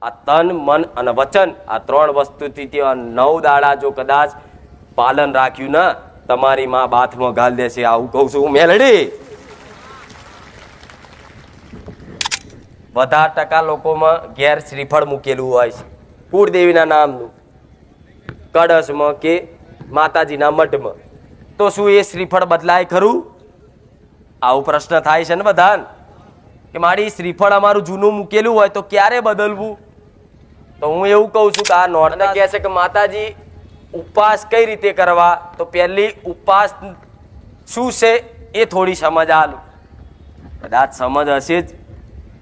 આ તન મન અને વચન આ ત્રણ વસ્તુથી 9 દાડા જો કદાચ પાલન રાખ્યું ને તમારી માં બાથમાં ગાલ દેશે. આવું કહું છું મેલડી. વધારે ટકા લોકોમાં ઘેર શ્રીફળ મૂકેલું હોય છે કુળદેવીના નામનું, કળશમાં કે માતાજીના મઠમાં. તો શું એ શ્રીફળ બદલાય ખરું? આવું પ્રશ્ન થાય છે ને બધાને કે મારી શ્રીફળ અમારું જૂનું મૂકેલું હોય તો ક્યારે બદલવું? તો હું એવું કહું છું કે આ નોરતા કહે છે કે માતાજી ઉપવાસ કઈ રીતે કરવા, તો પહેલી ઉપવાસ શું છે એ થોડી સમજ આલું. કદાચ સમજ હશે જ,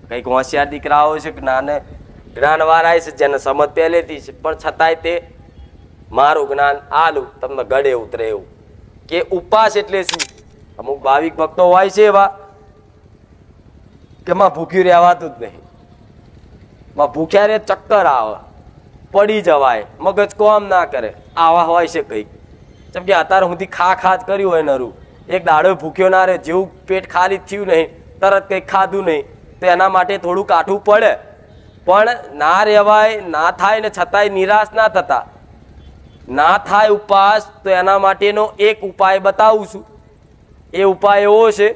કંઈક હોશિયાર દીકરાઓ છે જ્ઞાનવાળા છે જેને સમજ પહેલેથી છે, પણ છતાંય તે મારું જ્ઞાન આલું તમને ગળે ઉતરે એવું કે ઉપવાસ એટલે શું. અમુક ભાવિક ભક્તો હોય છે એવા કે માં ભૂખ્યું રહેવાતું જ નહીં, માં ભૂખ્યા રે ચક્કર આવે, પડી જવાય, મગજ કોમ ના કરે, આવા હોય છે કંઈક. જેમ કે અત્યારે સુધી ખા જ કર્યું હોય નરું, એક દાડો ભૂખ્યો ના રહે, જેવું પેટ ખાલી થયું નહીં તરત કંઈક ખાધું નહીં તો એના માટે થોડું કાઠું પડે. પણ ના રહેવાય, ના થાય ને છતાંય નિરાશ ના થતા, ના થાય ઉપવાસ તો એના માટેનો એક ઉપાય બતાવું છું. એ ઉપાય એવો છે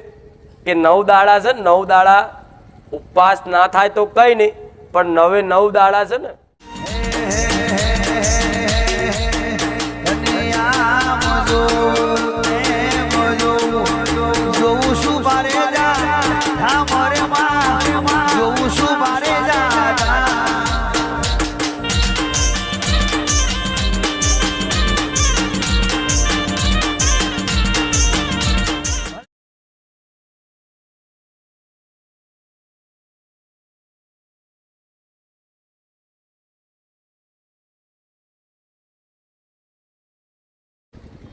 કે 9 દાડા છે, 9 દાડા ઉપવાસ ના થાય તો કંઈ નહીં, પણ 9 દાડા છે ને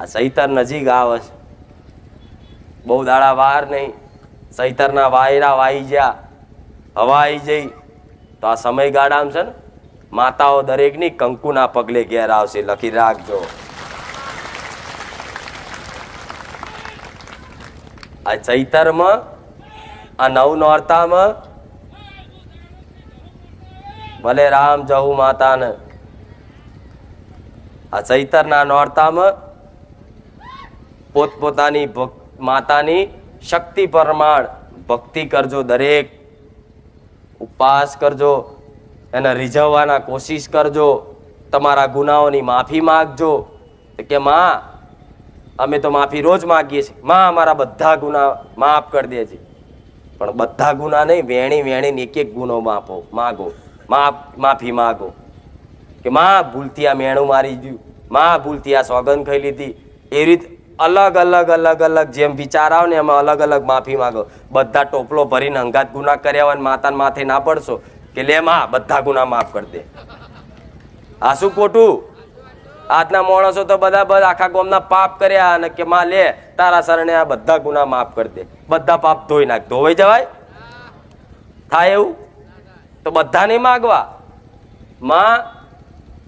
આ સૈતર નજીક આવે છે, બહુ દાડા વાર નહીં, સૈતરના વાયરા વાઈ ગયા, હવા આવી જઈ તો આ સમયગાળામાં છે ને માતાઓ દરેકની કંકુના પગલે ઘેર આવશે, લખી રાખજો. આ ચૈતરમાં આ 9 નોરતામાં ભલે રામ જહુ માતાને, આ ચૈતરના નોરતામાં પોતપોતાની માતાની શક્તિ પ્રમાણ ભક્તિ કરજો, દરેક ઉપવાસ કરજો, એને રીઝવવાના કોશિશ કરજો, તમારા ગુનાઓની માફી માગજો. કે માં અમે તો માફી રોજ માગીએ છીએ, માં અમારા બધા ગુના માફ કરી દેજે. પણ બધા ગુના નહીં, વેણીને એક ગુનો માગો, માફી માગો કે માં ભૂલથી આ મેણું મારી ગયું, માં ભૂલથી આ સોગંદ ખાઈ લીધી. એ રીતે અલગ અલગ જેમ વિચાર આવે ને એમાં અલગ અલગ માફી માગો. બધા ટોપલો ભરીને અંગાત ગુના કર્યા હોય માતાને માથે ના પડશો કે લે માં બધા ગુના માફ કરી દે. આ શું ખોટું? આજના માણસો તો બધા આખા ગામના પાપ કર્યા અને કે માં લે તારા શરણે આ બધા ગુના માફ કરી દે, બધા પાપ ધોઈ નાખ. ધોવાઈ જવાય? થાય એવું? તો બધા નહીં માગવા. માં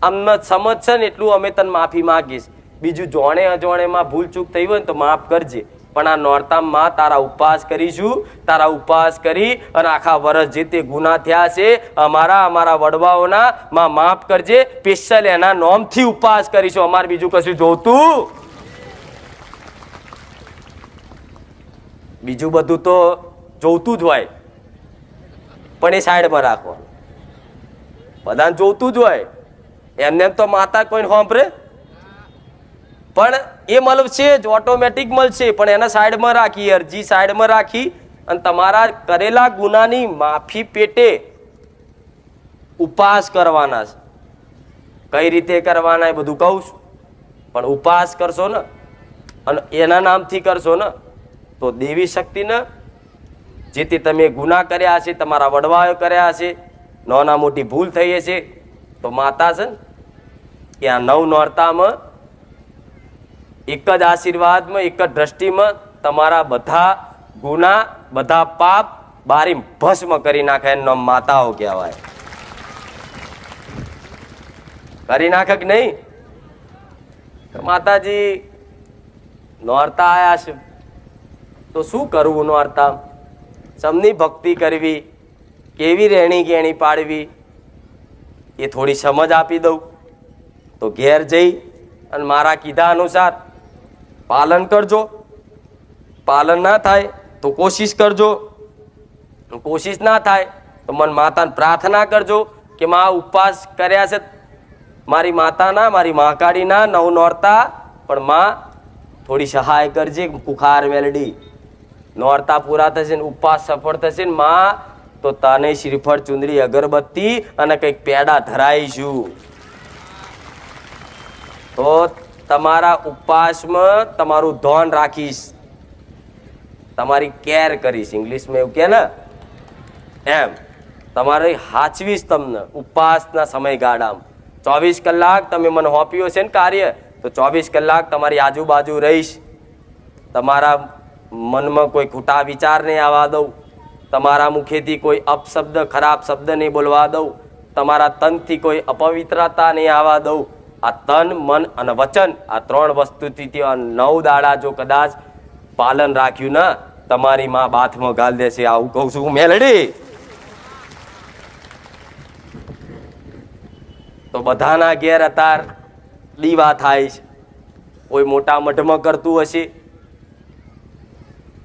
અમને સમજ છે ને એટલું અમે તને માફી માગીશ, બીજું જોણે અજોણેમાં ભૂલ ચૂક થઈ હોય ને તો માફ કરજે. પણ આ નોરતામાં તારા ઉપવાસ કરીશું, તારા ઉપવાસ કરી અને આખા વર્ષ જે તે ગુના થયા છે અમારા વડવાઓના માં માફ કરજે. સ્પેશિયલ એના નોમથી ઉપવાસ કરીશું, અમારે બીજું કશું જોતું? બીજું બધું તો જોતું જ હોય પણ એ સાઈડમાં રાખવાનું. બધાને જોતું જ હોય, એમને તો માતા કોઈને સાંભળે પણ એ મળશે જ, ઓટોમેટિક મળશે. પણ એને સાઈડમાં રાખી, અરજી સાઈડમાં રાખી અને તમારા કરેલા ગુનાની માફી પેટે ઉપવાસ કરવાના છે. કઈ રીતે કરવાના એ બધું કહું છું, પણ ઉપવાસ કરશો ને અને એના નામથી કરશો ને તો દેવી શક્તિને જે તે તમે ગુના કર્યા છે, તમારા વડવાઓ કર્યા છે, નાના મોટી ભૂલ થઈ હશે, તો માતા છે ને એ આ 9 નોરતામાં એક જ આશીર્વાદમાં, એક જ દ્રષ્ટિમાં તમારા બધા ગુના, બધા પાપ બારી ભસ્મ કરી નાખે. એનો માતાઓ કહેવાય. કરી નાખે કે નહીં? માતાજી નોરતા આયા છે તો શું કરવું? નોરતા સમની ભક્તિ કરવી, કેવી રહેણી ગેણી પાડવી, એ થોડી સમજ આપી દઉં તો ઘેર જઈ અને મારા કીધા અનુસાર પાલન કરજો. પાલન ના થાય તો કોશિશ કરજો. કોશિશ ના થાય તો મન માતાને પ્રાર્થના કરજો કે માં ઉપવાસ કર્યા છે મારી માતાના, મારી મહાકાળીના 9 નોરતા, પણ માં થોડી સહાય કરજે. કુખાર મેલડી નોરતા પૂરા થશે ને ઉપવાસ સફળ થશે ને માં, તો તને શ્રીફળ, ચુંદડી, અગરબત્તી અને કંઈક પેડા ધરાઈશું. તો તમારા ઉપવાસમાં તમારું ધ્યાન રાખીશ, તમારી કેર કરીશ. ઇંગ્લિશમાં એવું કે ને એમ તમારે હાચવીશ તમને ઉપવાસના સમયગાળામાં. 24 કલાક તમે મને સોંપ્યું છે ને કાર્ય, તો 24 કલાક તમારી આજુબાજુ રહીશ. તમારા મનમાં કોઈ ખોટા વિચાર નહીં આવવા દઉં, તમારા મુખેથી કોઈ અપશબ્દ, ખરાબ શબ્દ નહીં બોલવા દઉં, તમારા તનથી કોઈ અપવિત્રતા નહીં આવવા દઉં. આ તન, મન અને વચન, આ 3 વસ્તુથી 9 દાડા જો કદાચ પાલન રાખ્યું ને, તમારી માં બાથમાં ગાલ દેશે. આવું કહું છું મેલડી. તો બધાના ઘેર અત્યાર દીવા થાય છે. કોઈ મોટા મઢમાં કરતું હશે,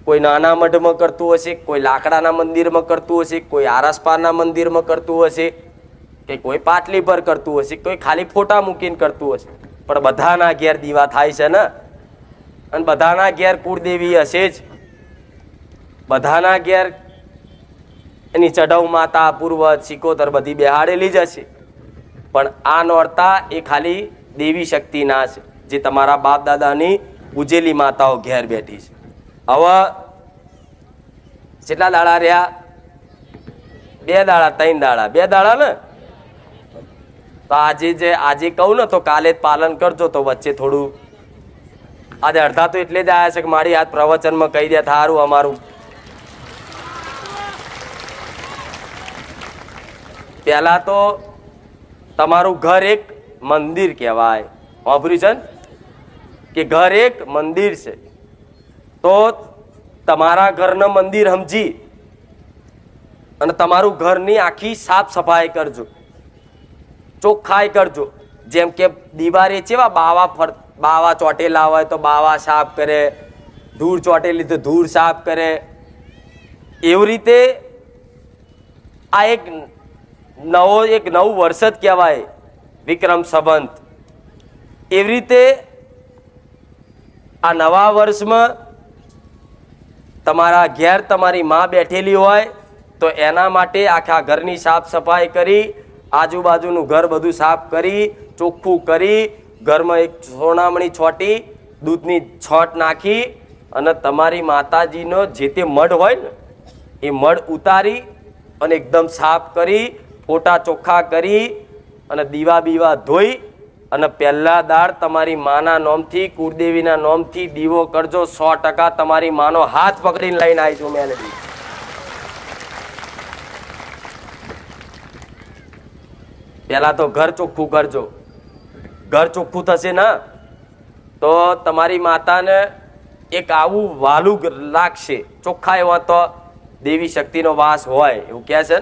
કોઈ નાના મઢમાં કરતું હશે, કોઈ લાકડાના મંદિરમાં કરતું હશે, કોઈ આરસપારના મંદિરમાં કરતું હશે, કે કોઈ પાટલી પર કરતું હશે, કોઈ ખાલી ફોટા મૂકીને કરતું હશે. પણ બધાના ઘેર દીવા થાય છે ને, અને બધાના ઘેર કુળદેવી હશે જ. બધાના ઘેર એની ચઢવ માતા, પૂર્વજ, સિકોતર બધી બેહાડેલી જ હશે. પણ આ નોરતા એ ખાલી દેવી શક્તિના છે, જે તમારા બાપ દાદાની પૂજેલી માતાઓ ઘેર બેઠી છે. હવે કેટલા દાડા રહ્યા? 2 દાડા, 3 દાડા, 2 દાડા ને. તો આજે કહું ને તો કાલે જ પાલન કરજો. તો વચ્ચે થોડું આજે અડધા તો એટલે જ આવ્યા છે કે મારી આ પ્રવચનમાં કહી દે થારું અમારું. પહેલા તો તમારું ઘર એક મંદિર કહેવાય. વાપર્યું છે ને કે ઘર એક મંદિર છે. તો તમારા ઘરનું મંદિર સમજી અને તમારું ઘરની આખી સાફ સફાઈ કરજો, ચોખ્ખાઈ કરજો. જેમ કે દિવારે ચેવા બાવા ચોટેલા હોય તો બાવા સાફ કરે, ધૂળ ચોટેલી તો ધૂળ સાફ કરે. એવી રીતે આ એક નવું વર્ષ જ કહેવાય, વિક્રમ સંવત. એવી રીતે આ નવા વર્ષમાં તમારા ઘેર તમારી માં બેઠેલી હોય તો એના માટે આખા ઘરની સાફ સફાઈ કરી, આજુબાજુનું ઘર બધું સાફ કરી, ચોખ્ખું કરી, ઘરમાં એક સોનામણી છોટી દૂધની છોટ નાખી અને તમારી માતાજીનો જે તે મઢ હોય ને એ મઢ ઉતારી અને એકદમ સાફ કરી, ફોટા ચોખ્ખા કરી અને દીવા બીવા ધોઈ અને પહેલા દાડ તમારી માના નોમથી, કુળદેવીના નોમથી દીવો કરજો. 100% તમારી માનો હાથ પકડીને લઈને આવીશું મેલેડી. પહેલા તો ઘર ચોખ્ખું કરજો. ઘર ચોખ્ખું થશે ને તો તમારી માતાને એક આવું વાલું લાગશે. ચોખ્ખા એવા તો દેવી શક્તિનો વાસ હોય એવું કહે છે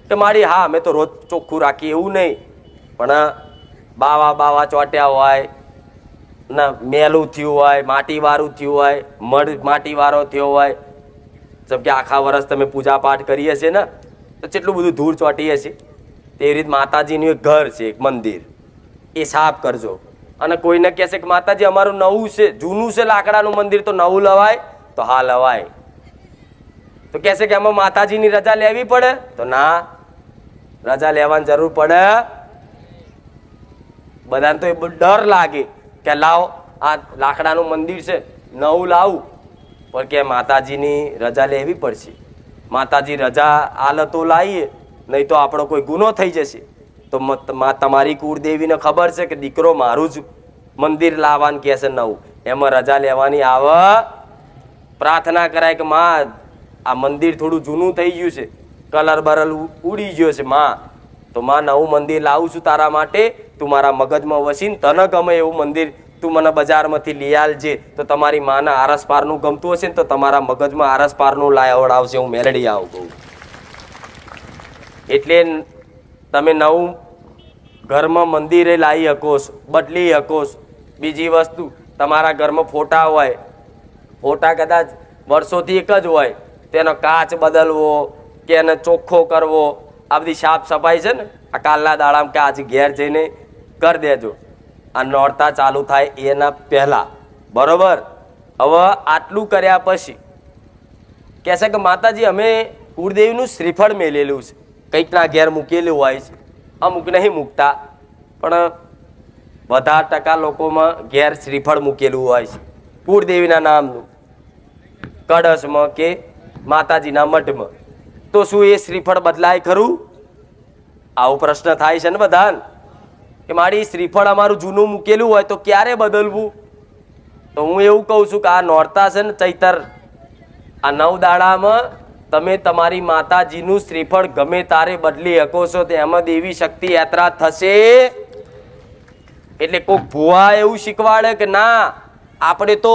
કે મારી હા અમે તો રોજ ચોખ્ખું રાખીએ એવું નહીં, પણ બાવા ચોટ્યા હોય ને, મેલું થયું હોય, માટીવાળું થયું હોય, મઢ માટીવાળો થયો હોય. જેમ કે આખા વર્ષ તમે પૂજા પાઠ કરીએ છીએ ને તો કેટલું બધું ધૂળ ચોટીએ છીએ. તેવી રીતે માતાજીનું એક ઘર છે, એક મંદિર, એ સાફ કરજો. અને કોઈને કહેશે કે માતાજી અમારું નવું છે, જૂનું છે લાકડાનું મંદિર, તો નવું લવાય? તો હા લવાય. તો કહેશે કે આમાં માતાજીની રજા લેવી પડે? તો ના, રજા લેવાની જરૂર પડે. બધાને તો એ ડર લાગે કે લાવો આ લાકડાનું મંદિર છે નવું લાવું, પણ કે માતાજીની રજા લેવી પડશે. માતાજી રજા આલતો લાવીએ નહીં તો આપણો કોઈ ગુનો થઈ જશે. તો તમારી કુળદેવીને ખબર છે કે દીકરો મારું જ મંદિર લાવવાનું કહે છે નવું, એમાં રજા લેવાની આવે. પ્રાર્થના કરાય કે માં આ મંદિર થોડું જૂનું થઈ ગયું છે, કલર બરલ ઉડી ગયો છે માં, તો માં નવું મંદિર લાવું છું તારા માટે. તું મારા મગજમાં વસીને તને ગમે એવું મંદિર તું મને બજારમાંથી લઈ આલજે. તો તમારી માના આરસપારનું ગમતું હશે ને તો તમારા મગજમાં આરસપારનું લાવડાવશે. હું મેલડી આવું કહું એટલે તમે નવું ઘરમાં મંદિરે લાવી શકો છો, બદલી શકો છો. બીજી વસ્તુ, તમારા ઘરમાં ફોટા હોય, ફોટા કદાચ વર્ષોથી એક જ હોય, તેનો કાચ બદલવો કે એને ચોખ્ખો કરવો, આ બધી સાફ સફાઈ છે ને, આ કાલના દાડામાં કે આજે ઘેર જઈને કરી દેજો. આ નોરતા ચાલુ થાય એના પહેલાં, બરોબર. હવે આટલું કર્યા પછી કહેશે કે માતાજી અમે કુળદેવીનું શ્રીફળ મેલેલું છે, કંઈકના ઘેર મૂકેલું હોય છે, અમુક નહીં મૂકતા, પણ વધારે ટકા લોકોમાં ઘેર શ્રીફળ મૂકેલું હોય છે કુળદેવીના નામનું, કળશમાં કે માતાજીના મઠમાં. તો શું એ શ્રીફળ બદલાય ખરું? આવો પ્રશ્ન થાય છે ને બધાને કે મારી શ્રીફળ અમારું જૂનું મૂકેલું હોય તો ક્યારે બદલવું? તો હું એવું કહું છું કે આ નોરતા છે ને ચૈતર, આ 9 દાડામાં તમે તમારી માતાજીનું શ્રીફળ ગમે તારે બદલી શકો છો. તો એમાં દેવી શક્તિ યાત્રા થશે. એટલે કોઈક ભુવા એવું શીખવાડે કે ના આપણે તો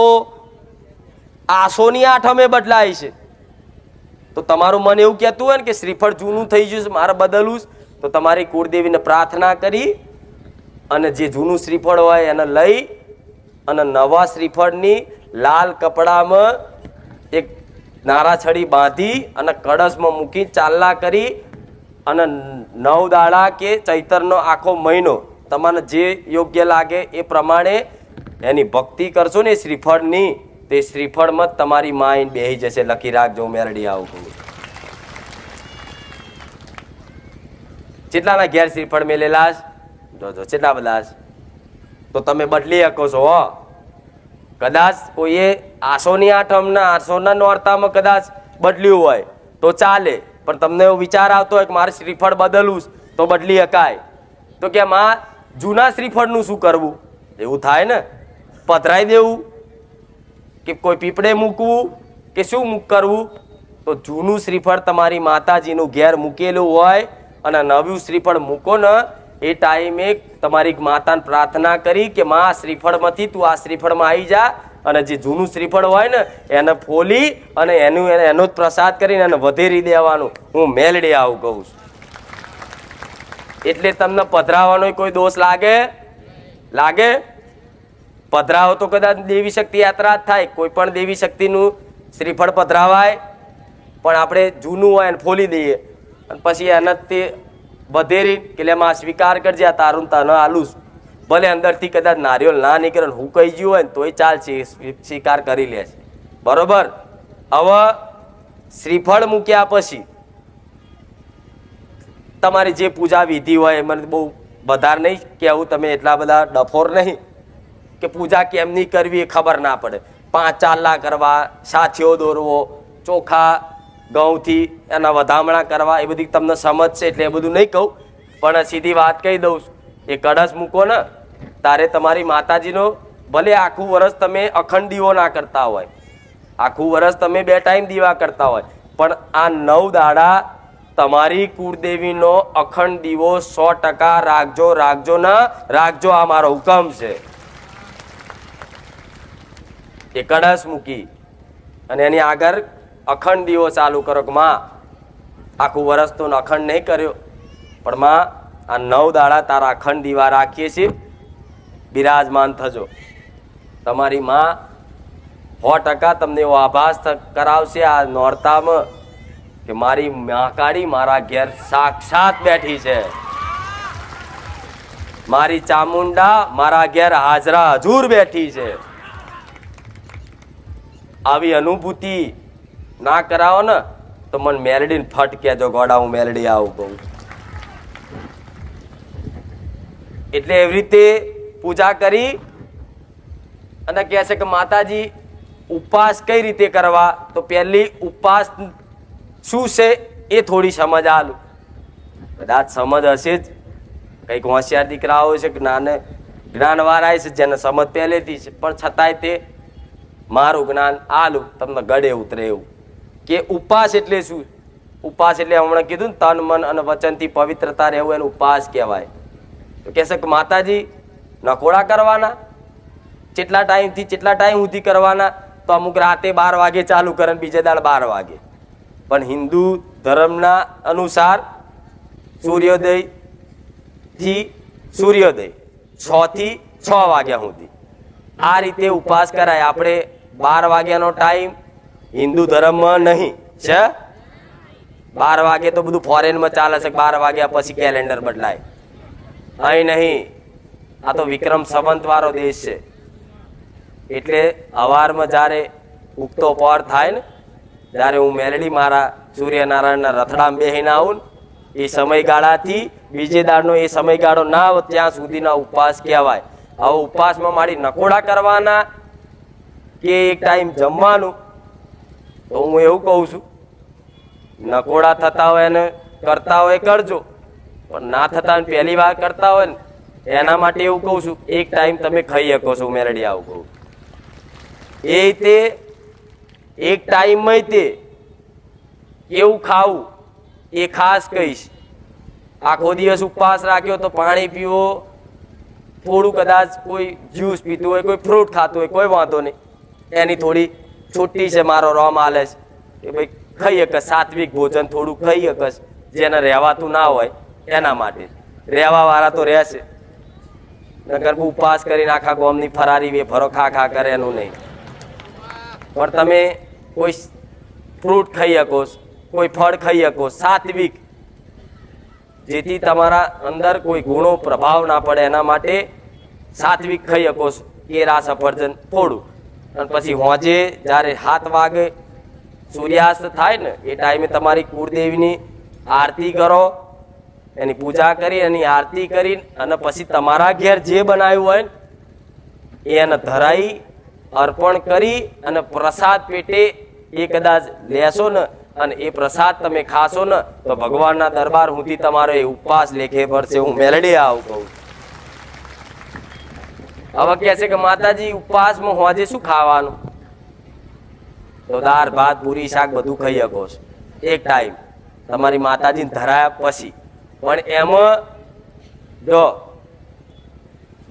આસોની આઠમે બદલાય છે, તો તમારું મન એવું કહેતું હોય ને કે શ્રીફળ જૂનું થઈ ગયું છે, મારે બદલવું છે, તો તમારી કુળદેવીને પ્રાર્થના કરી અને જે જૂનું શ્રીફળ હોય એને લઈ અને નવા શ્રીફળની લાલ કપડામાં એક નારાછડી બાંધી અને કળશમાં મૂકી ચાલના કરી અને 9 દાડા કે ચૈતરનો આખો મહિનો તમને જે યોગ્ય લાગે એ પ્રમાણે એની ભક્તિ કરશો ને શ્રીફળની, તે શ્રીફળમાં જ તમારી માઇન્ડ બેહી જશે. લખી રાખજો, મેરડી આવું કહું. કેટલાના ઘેર શ્રીફળ મેલેલા જોજો, કેટલા બધા. તો તમે બદલી શકો છો. હો કદાચ કોઈએ આસોની આઠમના આસોના નોરતામાં કદાચ બદલ્યું હોય તો ચાલે, પણ તમને એવો વિચાર આવતો હોય કે મારે શ્રીફળ બદલવું તો બદલી શકાય. તો કે માં જૂના શ્રીફળનું શું કરવું? એવું થાય ને, પધરાઈ દેવું કે કોઈ પીપળે મૂકવું કે શું કરવું? તો જૂનું શ્રીફળ તમારી માતાજીનું ઘેર મૂકેલું હોય અને નવું શ્રીફળ મૂકો ને એ ટાઈમે તમારી માતાને પ્રાર્થના કરી કે માં આ શ્રીફળમાંથી તું આ શ્રીફળમાં આવી જા, અને જે જૂનું શ્રીફળ હોય ને એને ફોલી અને એનો જ પ્રસાદ કરીને એને વધેરી દેવાનું. હું મેલડી આવું કહું છું. એટલે તમને પધરાવાનો કોઈ દોષ લાગે? પધરાવો તો કદાચ દેવી શક્તિ યાત્રા જ થાય, કોઈ પણ દેવી શક્તિનું શ્રીફળ પધરાવાય, પણ આપણે જૂનું હોય એને ફોલી દઈએ અને પછી એને તે વધેરી કે લે માં સ્વીકાર કરજે, આ તારું તને આલું. ભલે અંદરથી કદાચ નારિયેળ ના નીકળે હું કહી ગયું હોય ને તોય ચાલશે, સ્વીકાર કરી લે છે, બરોબર. હવે શ્રીફળ મૂક્યા પછી તમારી જે પૂજા વિધિ હોય, મને બહુ વધારે નહીં કહેવું, તમે એટલા બધા ડફોર નહીં કે પૂજા કેમની કરવી એ ખબર ના પડે. 5 ચાલા કરવા, સાથીઓ દોરવો, ચોખા ઘઉંથી એના વધામણા કરવા, એ બધી તમને સમજ છે એટલે એ બધું નહીં કહું, પણ સીધી વાત કહી દઉં છું. એ કળશ મૂકો ને તારે તમારી માતાજીનો ભલે આખું વર્ષ તમે અખંડ દીવો ના કરતા હોય, આખું વર્ષ તમે 2 ટાઈમ દીવા કરતા હોય, પણ આ 9 દાડા તમારી કુળદેવીનો અખંડ દીવો 100% રાખજો ના રાખજો, આ મારો હુકમ છે. એ કળશ મૂકી અને એની આગળ અખંડ દીવો ચાલુ કરો કે માં આખું વર્ષ તો અખંડ નહીં કર્યો, પણ માં આ 9 દાડા તારા અખંડ દીવા રાખીએ છીએ, બિરાજમાન થજો. તમારી માં 100% તમને એવો આભાસ કરાવશે આ નોરતામાં કે મારી મહાકાળી મારા ઘેર સાક્ષાત બેઠી છે, મારી ચામુંડા મારા ઘેર હાજરા હજુર બેઠી છે. આવી અનુભૂતિ ના કરાવો ને તો મને મેલડીને ફટ કહેજો, ગોડા હું મેલડી આવું કહું. એટલે એવી રીતે પૂજા કરી અને કહે છે કે માતાજી ઉપવાસ કઈ રીતે કરવા? તો પહેલી ઉપવાસ શું છે એ થોડી સમજ આલું. કદાચ સમજ હશે જ, કંઈક હોશિયાર દીકરાઓ છે, જ્ઞાનવાળા છે જેને સમજ પહેલેથી છે, પણ છતાંય તે મારું જ્ઞાન આલું તમને ગળે ઉતરે એવું કે ઉપવાસ એટલે શું? ઉપવાસ એટલે હમણાં કીધું ને તન મન અને વચનથી પવિત્રતા રહેવું, એનો ઉપવાસ કહેવાય. તો કહેશે કે માતાજી નકોડા કરવાના, કેટલા ટાઈમથી કેટલા ટાઈમ સુધી કરવાના? તો અમુક રાતે 12 વાગે ચાલુ કરે, બીજે દાડ 12 વાગે. પણ હિન્દુ ધર્મના અનુસાર સૂર્યોદયથી સૂર્યોદય 6 થી 6 વાગ્યા સુધી આ રીતે ઉપવાસ કરાય. આપણે 12 વાગ્યાનો ટાઈમ હિન્દુ ધર્મમાં નહીં છે. 12 વાગે તો બધું ફોરેનમાં ચાલે છે. 12 વાગ્યા પછી કેલેન્ડર બદલાય. અહીં નહીં, આ તો વિક્રમ સંવંત વાળો દેશ છે. એટલે અવારમાં જ્યારે ઉગતો પહોર થાય ને, જ્યારે હું મેલડી મારા સૂર્યનારાયણના રથડામાં બેહીને આવું ને, એ સમયગાળાથી બીજે દાડનો એ સમયગાળો ના આવે ત્યાં સુધીના ઉપવાસ કહેવાય. હવે ઉપવાસમાં મારી નકોડા કરવાના કે એક ટાઈમ જમવાનું, તો હું એવું કહું છું, નકોડા થતા હોય ને કરતા હોય કરજો, પણ ના થતા હોય પહેલી વાર કરતા હોય ને એના માટે એવું કહું છું, એક ટાઈમ તમે ખાઈ શકો છો. મેલડી આવું કહું એ રીતે એક ટાઈમમાં તે એવું ખાવું એ ખાસ કહીશ. આખો દિવસ ઉપવાસ રાખ્યો તો પાણી પીવો, થોડું કદાચ કોઈ જ્યુસ પીતું હોય, કોઈ ફ્રૂટ ખાતું હોય, કોઈ વાંધો નહીં. એની થોડી છૂટી છે, મારો રોમ આલે છે કે ભાઈ ખાઈ શકસ, સાત્વિક ભોજન થોડું ખાઈ શકસ, જેને રહેવાતું ના હોય એના માટે. રહેવા વાળા તો રહેશે, નકર ઉપવાસ કરીને આખા ગામની ફરારી વેફરો ખા કરે એનું નહીં. પણ તમે કોઈ ફ્રૂટ ખાઈ શકો, કોઈ ફળ ખાઈ શકો સાત્વિક, જેથી તમારા અંદર કોઈ ગુણો પ્રભાવ ના પડે એના માટે સાત્વિક ખાઈ શકો. કેળા સફરજન થોડું, અને પછી હોજે જ્યારે 7 વાગે સૂર્યાસ્ત થાય ને એ ટાઈમે તમારી કુળદેવીની આરતી કરો, એની પૂજા કરી, એની આરતી કરી, અને પછી તમારા ઘેર જે બનાવ્યું હોય ને એને ધરાઈ અર્પણ કરી અને પ્રસાદ પેટે એ કદાચ લેશો ને અને એ પ્રસાદ તમે ખાશો ને તો ભગવાનના દરબાર સુધી તમારો એ ઉપવાસ લેખે પડશે. હું મેલડી આવું કહું. હવે કહે છે કે માતાજી ઉપવાસમાં હોજે શું ખાવાનું? તો દાળ ભાત પૂરી શાક બધું ખાઈ શકો છો એક ટાઈમ તમારી માતાજીને ધરાયા પછી. પણ એમાં જો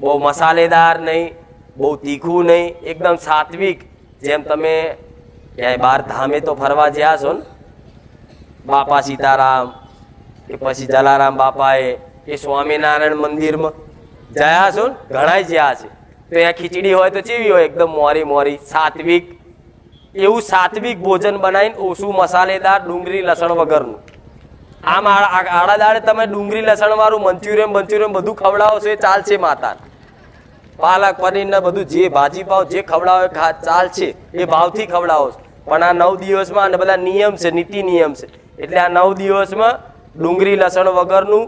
બહુ મસાલેદાર નહીં, બહુ તીખું નહીં, એકદમ સાત્વિક. જેમ તમે ક્યાંય બહાર ધામે તો ફરવા જ્યા છો ને, બાપા સીતારામ કે પછી જલારામ બાપાએ કે સ્વામિનારાયણ મંદિરમાં જયા છો ને, ઘણા જ્યાં છે, તો એ ખીચડી હોય તો ચેવી હોય? એકદમ મોરી મોરી સાત્વિક. એવું સાત્વિક ભોજન બનાવીને ઓછું મસાલેદાર, ડુંગળી લસણ વગરનું. આમ આડા દાડે તમે ડુંગળી લસણ વાળું મંચુરિયન બધું ખવડાવો છો એ ચાલશે માતા. પાલક પનીર ને બધું જે ભાજી ભાવ જે ખવડાવો ચાલશે, એ ભાવથી ખવડાવો. પણ આ 9 દિવસમાં અને બધા નિયમ છે, નીતિ નિયમ છે. એટલે આ 9 દિવસમાં ડુંગળી લસણ વગરનું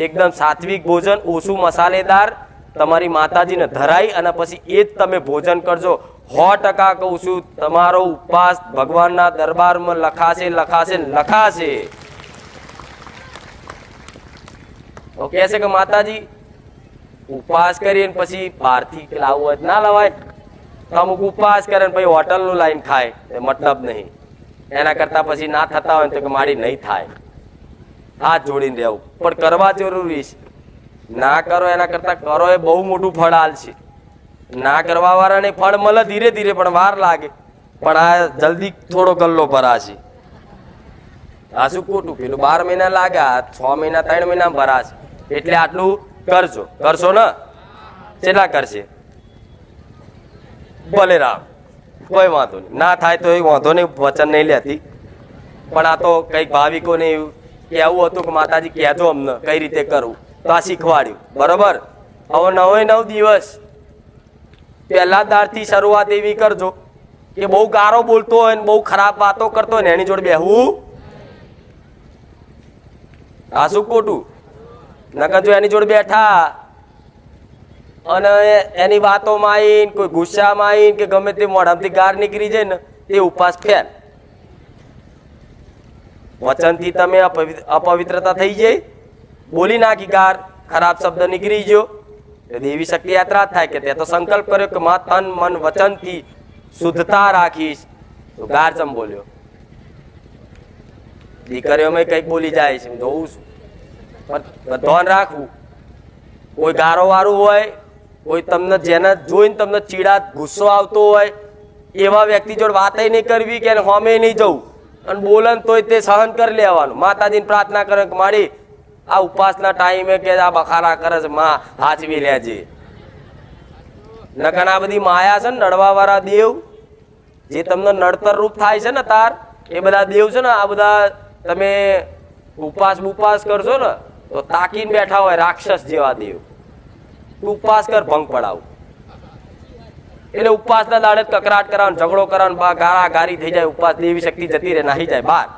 એકદમ સાત્વિક ભોજન, ઓછું મસાલેદાર, તમારી માતાજીને ધરાઈ અને પછી એ જ તમે ભોજન કરજો. 100% કહું છું, તમારો ઉપવાસ ભગવાનના દરબારમાં લખાશે. તો કહે છે કે માતાજી ઉપવાસ કરીને પછી બહારથી લાવવું હોય ના લવાય. અમુક ઉપવાસ કરે પછી હોટલનું લાઈન ખાય, એ મતલબ નહીં. એના કરતા પછી ના થતા હોય તો કે મારી નહીં થાય, હાથ જોડીને રહેવું. પણ કરવા જરૂરી છે. ના કરો એના કરતા કરો એ બહુ મોટું ફળ આલશે. ના કરવા વાળાને ફળ મળે ધીરે ધીરે, પણ વાર લાગે. પણ આ જલ્દી થોડો ગલ્લો ભરાશે. આ શું ખોટું? પેલું 12 મહિના લાગે, 6 મહિના 3 મહિના ભરાશે. એટલે આટલું કરશો ને? કેટલા કરશે? ભલે રામ, કોઈ વાંધો નહીં. ના થાય તો એ વાંધો નહીં, વચન નહીં લેતી. પણ આ તો કંઈક ભાવિકોને એવું કહેવું હતું કે માતાજી કહેજો અમને કઈ રીતે કરવું, તો આ શીખવાડ્યું. બરોબર. હવે 9 દિવસ પહેલા દાડથી શરૂઆત એવી કરજો કે બહુ ગારો બોલતો હોય ને બહુ ખરાબ વાતો કરતો હોય ને એની જોડે બેહવું. આ શું ખોટું? નકર જો એની જોડે બેઠા અને એની વાતોમાં આવીને કોઈ ગુસ્સામાં આવીને કે ગમે તે મોઢામાંથી ગાર નીકળી જાય ને, તે ઉપવાસ ફેલ. વચનથી તમે અપવિત્રતા થઈ જાય, બોલી નાખી ગાર, ખરાબ શબ્દ નીકળી ગયો, દેવી શક્તિ યાત્રા થાય કે તે તો સંકલ્પ કર્યો કે મા તન મન વચનથી શુદ્ધતા રાખીશ, તો ગાર ચમ બોલ્યો. દીકરીઓમાં કંઈક બોલી જાય છે, જોઉં છું. પણ ધ્યાન રાખવું. કોઈ ગારો વાળું હોય, કોઈ તમને જેને જોઈને તમને ચીડા ગુસ્સો આવતો હોય એવા વ્યક્તિ જોડે વાત નહીં કરવી કે હોમે નહીં જવું. અને બોલન તોય તે સહન કરી લેવાનું. માતાજીને પ્રાર્થના કરે કે મારી આ ઉપવાસના ટાઈમે કે આ બખારા કરે છે માં હાચવી લેજે. નકર આ બધી માયા છે ને નડવાવાળા દેવ જે તમને નડતર રૂપ થાય છે ને તાર એ બધા દેવ છે ને આ બધા તમે ઉપવાસ કરશો ને તો તાકીને બેઠા હોય રાક્ષસ જેવા દેવ. તું ઉપવાસ કર ભંગ પડાવ એટલે ઉપવાસના દાડે કકરાટ કરાવવાનો ઝઘડો કરવાનો ગાળા ગારી થઈ જાય. ઉપવાસ દેવી શક્તિ જતી રહે નાહી જાય બહાર.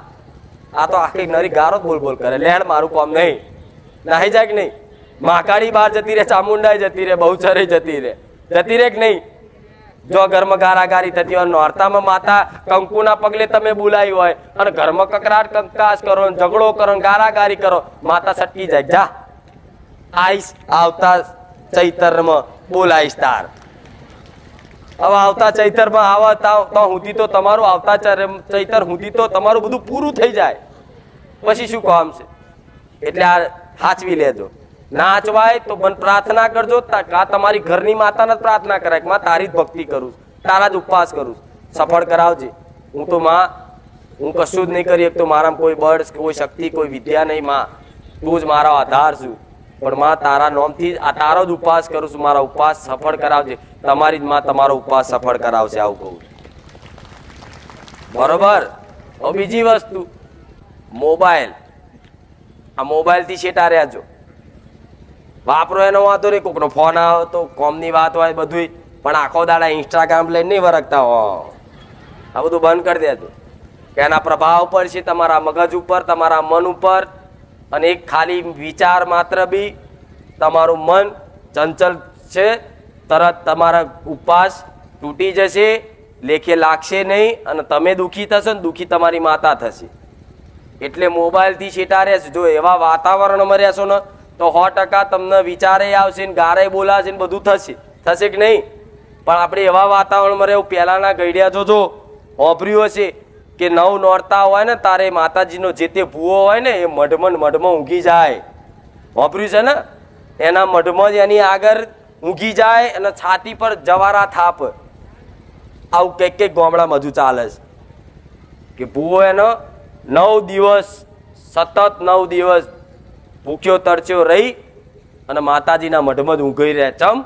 આ તો આખી નરી ગારો જ બોલ કરે લેણ મારું કામ નહીં નાહી જાય કે નહીં. મહાકાળી બહાર જતી રહે ચામુંડાઈ જતી રહે બહુચરે જતી રહે કે નહીં. જો ઘરમાં ગારાગારી થતી હોય નોરતામાં માતા કંકુના પગલે તમે બોલાવી હોય અને ઘરમાં કકરાટ કંકાસ કરો ઝઘડો કરો ગારાગારી કરો માતા સટકી જાય જા આઈશ આવતા ચૈતરમાં બોલાઈશ તાર. હવે આવતા ચૈતરમાં આવતા સુધી તો તમારું આવતા ચૈતર સુધી તો તમારું બધું પૂરું થઈ જાય પછી શું કામ છે. એટલે આ સાચવી લેજો. નાચવાય તો મને પ્રાર્થના કરજો. તમારી ઘરની માતાને જ પ્રાર્થના કરાય કે માં તારી જ ભક્તિ કરું તારા જ ઉપવાસ કરું સફળ કરાવજે. હું તો માં હું કશું જ નહીં કરી એક તો મારામાં કોઈ બળ કોઈ શક્તિ કોઈ વિદ્યા નહીં માં તું જ મારો આધાર છું. પણ માં તારા નામથી આ તારો જ ઉપવાસ કરું છું. મારા ઉપવાસ સફળ કરાવજે. તમારી જ માં તમારો ઉપવાસ સફળ કરાવશે આવું કહું બરોબર. હવે બીજી વસ્તુ મોબાઈલ. આ મોબાઈલથી શેટા રહેજો વાપરો એનો વાંધો નહીં. કોકનો ફોન આવે તો કોમની વાત હોય બધું પણ આખો દાડા ઇન્સ્ટાગ્રામ લઈને નહીં વરખતા હો. આ બધું બંધ કરી દેજો કે એના પ્રભાવ પડશે તમારા મગજ ઉપર તમારા મન ઉપર. અને એક ખાલી વિચાર માત્ર બી તમારું મન ચંચલ છે તરત તમારા ઉપવાસ તૂટી જશે લેખે લાગશે નહીં અને તમે દુઃખી થશો ને દુઃખી તમારી માતા થશે. એટલે મોબાઈલથી છેટા રહેશે. જો એવા વાતાવરણમાં રહેશો ને તો 100% તમને વિચારે આવશે ને ગારે બોલાશે ને બધું થશે કે નહીં. પણ આપણે એવા વાતાવરણમાં રહેવું. પહેલાના ગઈડિયા જોજો હોભર્યું હશે કે નવ નોરતા હોય ને તારે માતાજીનો જે તે ભૂવો હોય ને એ મઢમાં ઊંઘી જાય. હોભર્યું છે ને એના મઢમાં જ એની આગળ ઊંઘી જાય અને છાતી પર જવારા થાપ. આવું કંઈક ગામડામાં હજુ ચાલે છે કે ભૂવો એનો 9 દિવસ સતત 9 દિવસ ભૂખ્યો તરસ્યો રહી અને માતાજીના મઢમાં જ ઊંઘી રહે. ચમ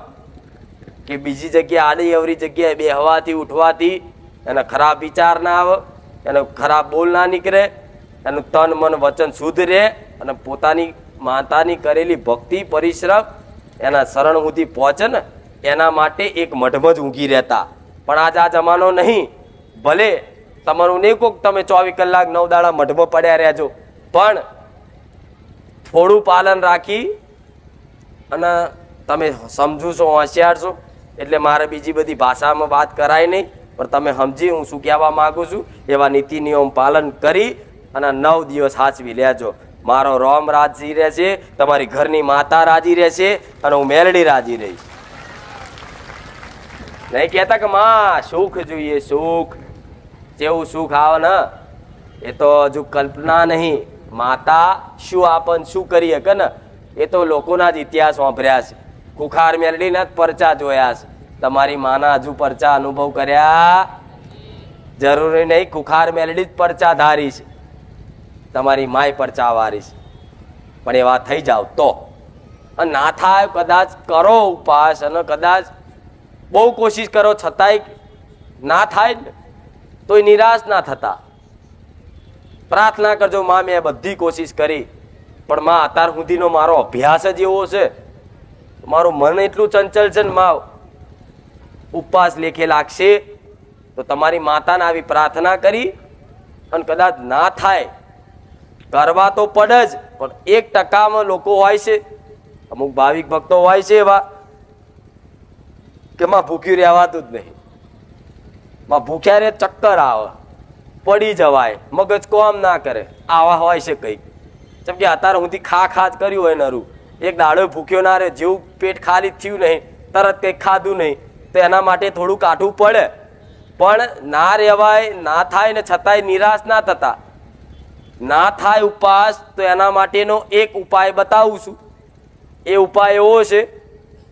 કે બીજી જગ્યાએ આડી અવરી જગ્યાએ બેહવાથી ઉઠવાથી એને ખરાબ વિચાર ના આવે એને ખરાબ બોલ ના નીકળે એનું તન મન વચન શુદ્ધ રહે અને પોતાની માતાની કરેલી ભક્તિ પરિશ્રમ એના શરણ સુધી પહોંચે ને એના માટે એક મઢમાં જ ઊંઘી રહેતા. પણ આજ આ જમાનો નહીં. ભલે તમારું નહીં કોક તમે 24 કલાક 9 દાડા મઢમાં પડ્યા રહેજો પણ થોડું પાલન રાખી અને તમે સમજો છો હોશિયાર છો એટલે મારે બીજી બધી ભાષામાં વાત કરાય નહીં પણ તમે સમજી હું શું કહેવા માગું છું એવા નીતિ નિયમ પાલન કરી અને 9 દિવસ સાચવી લેજો. મારો રોમ રાજી રહેશે તમારી ઘરની માતા રાજી રહેશે અને હું મેલડી રાજી રહીશ. નહીં કહેતા કે માં સુખ જોઈએ સુખ. જેવું સુખ આવે ને એ તો હજુ કલ્પના નહીં. માતા શું આપણ શું કરી શકે ને એ તો લોકોના જ ઇતિહાસ વાપર્યા છે. ખુખાર મેલડીના જ પરચા જોયા છે. તમારી માના હજુ પરચા અનુભવ કર્યા જરૂરી નહીં. ખુખાર મેલડી જ પરચા ધારી છે તમારી માય પરચા વારી છે. પણ એવા થઈ જાવ તો ના થાય કદાચ કરો ઉપવાસ અને કદાચ બહુ કોશિશ કરો છતાંય ના થાય ને તોય નિરાશ ના થતા. પ્રાર્થના કરજો માં મેં બધી કોશિશ કરી પણ માં અત્યાર સુધીનો મારો અભ્યાસ જ એવો છે મારું મન એટલું ચંચલ છે ને માં ઉપવાસ લેખે લાગશે તો તમારી માતાને આવી પ્રાર્થના કરી અને કદાચ ના થાય કરવા તો પડે જ પણ 1% લોકો હોય છે અમુક ભાવિક ભક્તો હોય છે એવા કે માં ભૂખ્યું રહેવાતું જ નહીં. માં ભૂખ્યા રે ચક્કર આવે પડી જવાય મગજ કોમ ના કરે આવા હોય છે કંઈક. જેમ કે અત્યારે સુધી ખા જ કર્યું હોય નરું એક દાડો ભૂખ્યો ના રહે જેવું પેટ ખાલી થયું નહીં તરત કંઈક ખાધું નહીં તો એના માટે થોડું કાઠું પડે. પણ ના રહેવાય ના થાય ને છતાંય નિરાશ ના થતા. ના થાય ઉપવાસ તો એના માટેનો એક ઉપાય બતાવું છું. એ ઉપાય એવો છે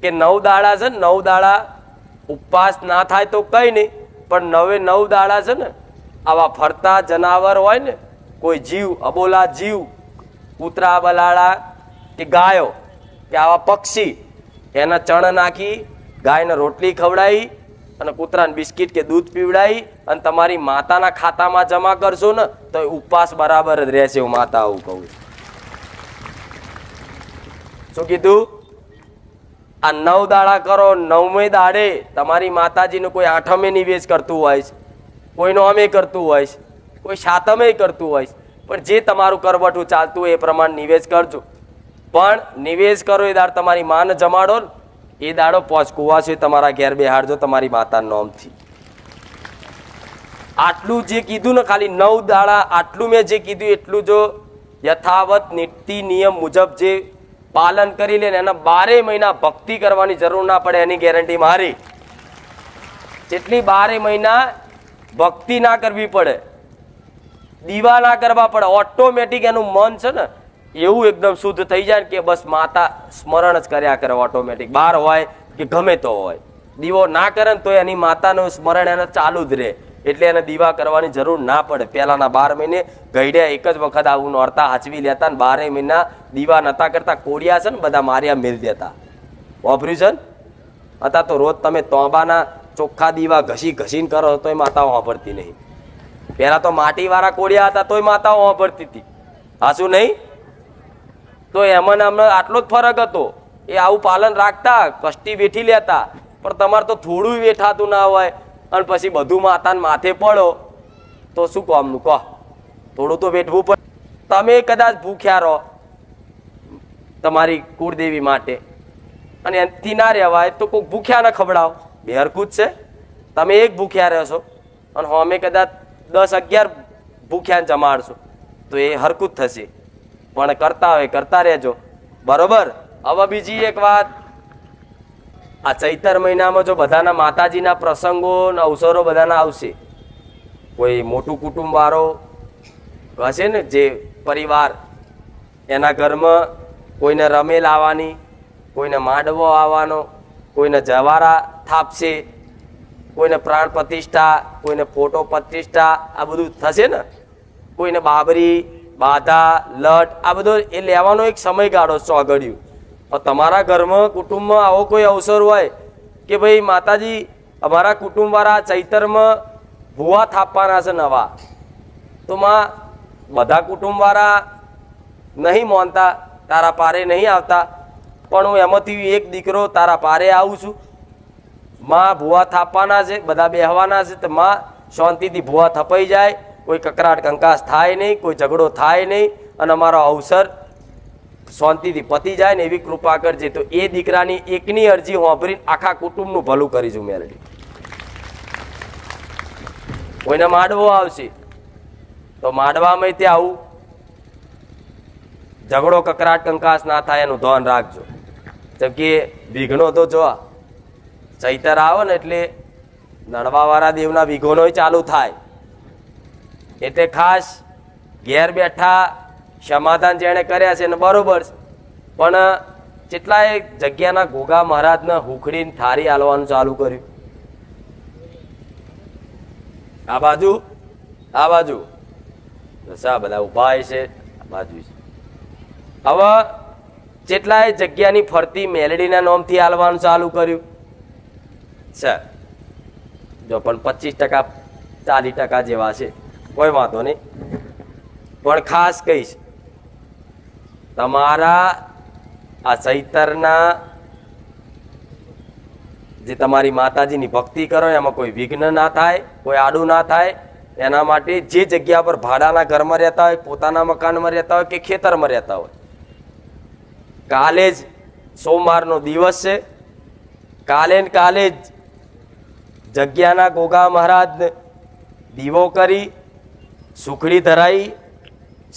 કે 9 દાડા છે ને 9 દાડા ઉપવાસ ના થાય તો કંઈ નહીં પણ 9 દાડા છે ને આવા ફરતા જનાવર હોય ને કોઈ જીવ અબોલા જીવ કૂતરા બલાડા કે ગાયો કે આવા પક્ષી એના ચણ નાખી ગાયને રોટલી ખવડાવી અને કૂતરાને બિસ્કિટ કે દૂધ પીવડાવી અને તમારી માતાના ખાતામાં જમા કરશો ને તો એ ઉપવાસ બરાબર જ રહેશે. હું માતા આવું કહું. શું કીધું? આ 9 દાડા કરો, 9મે દાડે તમારી માતાજીનું કોઈ 8મે નિવેશ કરતું હોય છે, કોઈ નોમે કરતું હોય છે, કોઈ 7મે કરતું હોય છે, પણ જે તમારું કરવટું ચાલતું હોય એ પ્રમાણે નિવેશ કરજો. પણ નિવેશ કરો એ દાડ તમારી માને જમાડો ને એ દાડો પહોંચકુવા છે તમારા ઘેર બેહાડજો તમારી માતાના નોમથી. આટલું જે કીધું ને ખાલી 9 દાડા આટલું મેં જે કીધું એટલું જો યથાવત નીતિ નિયમ મુજબ જે પાલન કરી લે ને એના 12 મહિના ભક્તિ કરવાની જરૂર ના પડે એની ગેરંટી મારી. જેટલી 12 મહિના ભક્તિ ના કરવી પડે, દીવા ના કરવા પડે, ઓટોમેટિક એનું મન છે ને એવું એકદમ શુદ્ધ થઈ જાય કે બસ માતા સ્મરણ જ કર્યા કરે ઓટોમેટિક. બહાર હોય કે ગમે તો હોય, દીવો ના કરે ને તો એની માતાનું સ્મરણ એને ચાલુ જ રહે. એટલે એને દીવા કરવાની જરૂર ના પડે. પહેલાના 12 મહિને ગઈડ્યા એક જ વખત આવું નોરતા હાચવી લેતા ને 12 મહિના દીવા નતા કરતા. કોડિયા છે ને બધા માર્યા મેલ દેતા. ઓપરેશન હતા તો રોજ તમે તોબાના ચોખ્ખા દીવા ઘસી ઘસીને કરો તોય માતાઓ વાપરતી નહીં. પહેલા તો માટીવાળા કોડિયા હતા તોય માતાઓ વાપરતી હતી. હા શું નહીં? તો એમાં અમને આટલો જ ફરક હતો. એ આવું પાલન રાખતા, કષ્ટી વેઠી લેતા. પણ તમારે તો થોડું વેઠાતું ના હોય અને પછી બધું માતાને માથે પડો તો શું કામનું કહો? થોડું તો વેઠવું પડે. તમે કદાચ ભૂખ્યા રહો તમારી કુળદેવી માટે અને એનાથી ના રહેવાય તો કોઈક ભૂખ્યા ના ખવડાવો, બે હરખું જ છે. તમે એક ભૂખ્યા રહેશો અને અમે કદાચ 10-11 ભૂખ્યા જમાડશો તો એ હરખું જ થશે. પણ કરતા હોય કરતા રહેજો. બરોબર. હવે બીજી એક વાત, આ ચૈતર મહિનામાં જો બધાના માતાજીના પ્રસંગો ને અવસરો બધાના આવશે. કોઈ મોટું કુટુંબ વાળો હશે ને જે પરિવાર, એના ઘરમાં કોઈને રમેલ આવવાની, કોઈને માંડવો આવવાનો, કોઈને જવારા થાપશે, કોઈને પ્રાણ પ્રતિષ્ઠા, કોઈને ફોટો પ્રતિષ્ઠા, આ બધું થશે ને. કોઈને બાબરી, બાધા, લટ, આ બધો એ લેવાનો એક સમયગાળો ચોગડ્યું. તમારા ઘરમાં કુટુંબમાં આવો કોઈ અવસર હોય કે ભાઈ માતાજી અમારા કુટુંબવાળા ચૈતરમાં ભૂવા થાપવાના છે નવા, તો માં બધા કુટુંબવાળા નહીં માનતા, તારા પારે નહીં આવતા, પણ હું એમાંથી એક દીકરો તારા પારે આવું છું. માં ભૂવા થાપવાના છે, બધા બેહવાના છે, તો માં શાંતિથી ભૂવા થપાઈ જાય, કોઈ કકરાટ કંકાસ થાય નહીં, કોઈ ઝઘડો થાય નહીં અને અમારો અવસર શાંતિથી પતી જાય ને એવી કૃપા કરજે. તો એ દીકરાની એકની અરજી સાંભળીને આખા કુટુંબનું ભલું કરીશું મેલડી. કોઈને માંડવો આવશે તો માંડવામાં તે આવું ઝઘડો કકરાટ કંકાસ ના થાય એનું ધ્યાન રાખજો. જેમ કે વિઘ્નો તો જો ચૈતર આવે ને એટલે નડવાવાળા દેવના વિઘ્નો ચાલુ થાય. એટલે ખાસ ઘેર બેઠા સમાધાન જેણે કર્યા છે ને બરોબર, પણ કેટલાય જગ્યાના ગોગા મહારાજને હુખડીને થારી હાલવાનું ચાલુ કર્યું. આ બાજુ આ બાજુ સા બધા ઉભા છે, આ બાજુ છે. હવે કેટલાય જગ્યાની ફરતી મેલડીના નામથી હાલવાનું ચાલુ કર્યું છે. જો પણ 25% 40% જેવા છે, કોઈ વાંધો નહીં. પણ ખાસ કહીશ, તમારા આ ચૈતરના જે તમારી માતાજીની ભક્તિ કરો એમાં કોઈ વિઘ્ન ના થાય, કોઈ આડું ના થાય, એના માટે જે જગ્યા પર ભાડાના ઘરમાં રહેતા હોય, પોતાના મકાનમાં રહેતા હોય કે ખેતરમાં રહેતા હોય, કાલે જ સોમવારનો દિવસ છે. કાલે જ જગ્યાના ગોગા મહારાજને દીવો કરી, સુખડી ધરાઈ,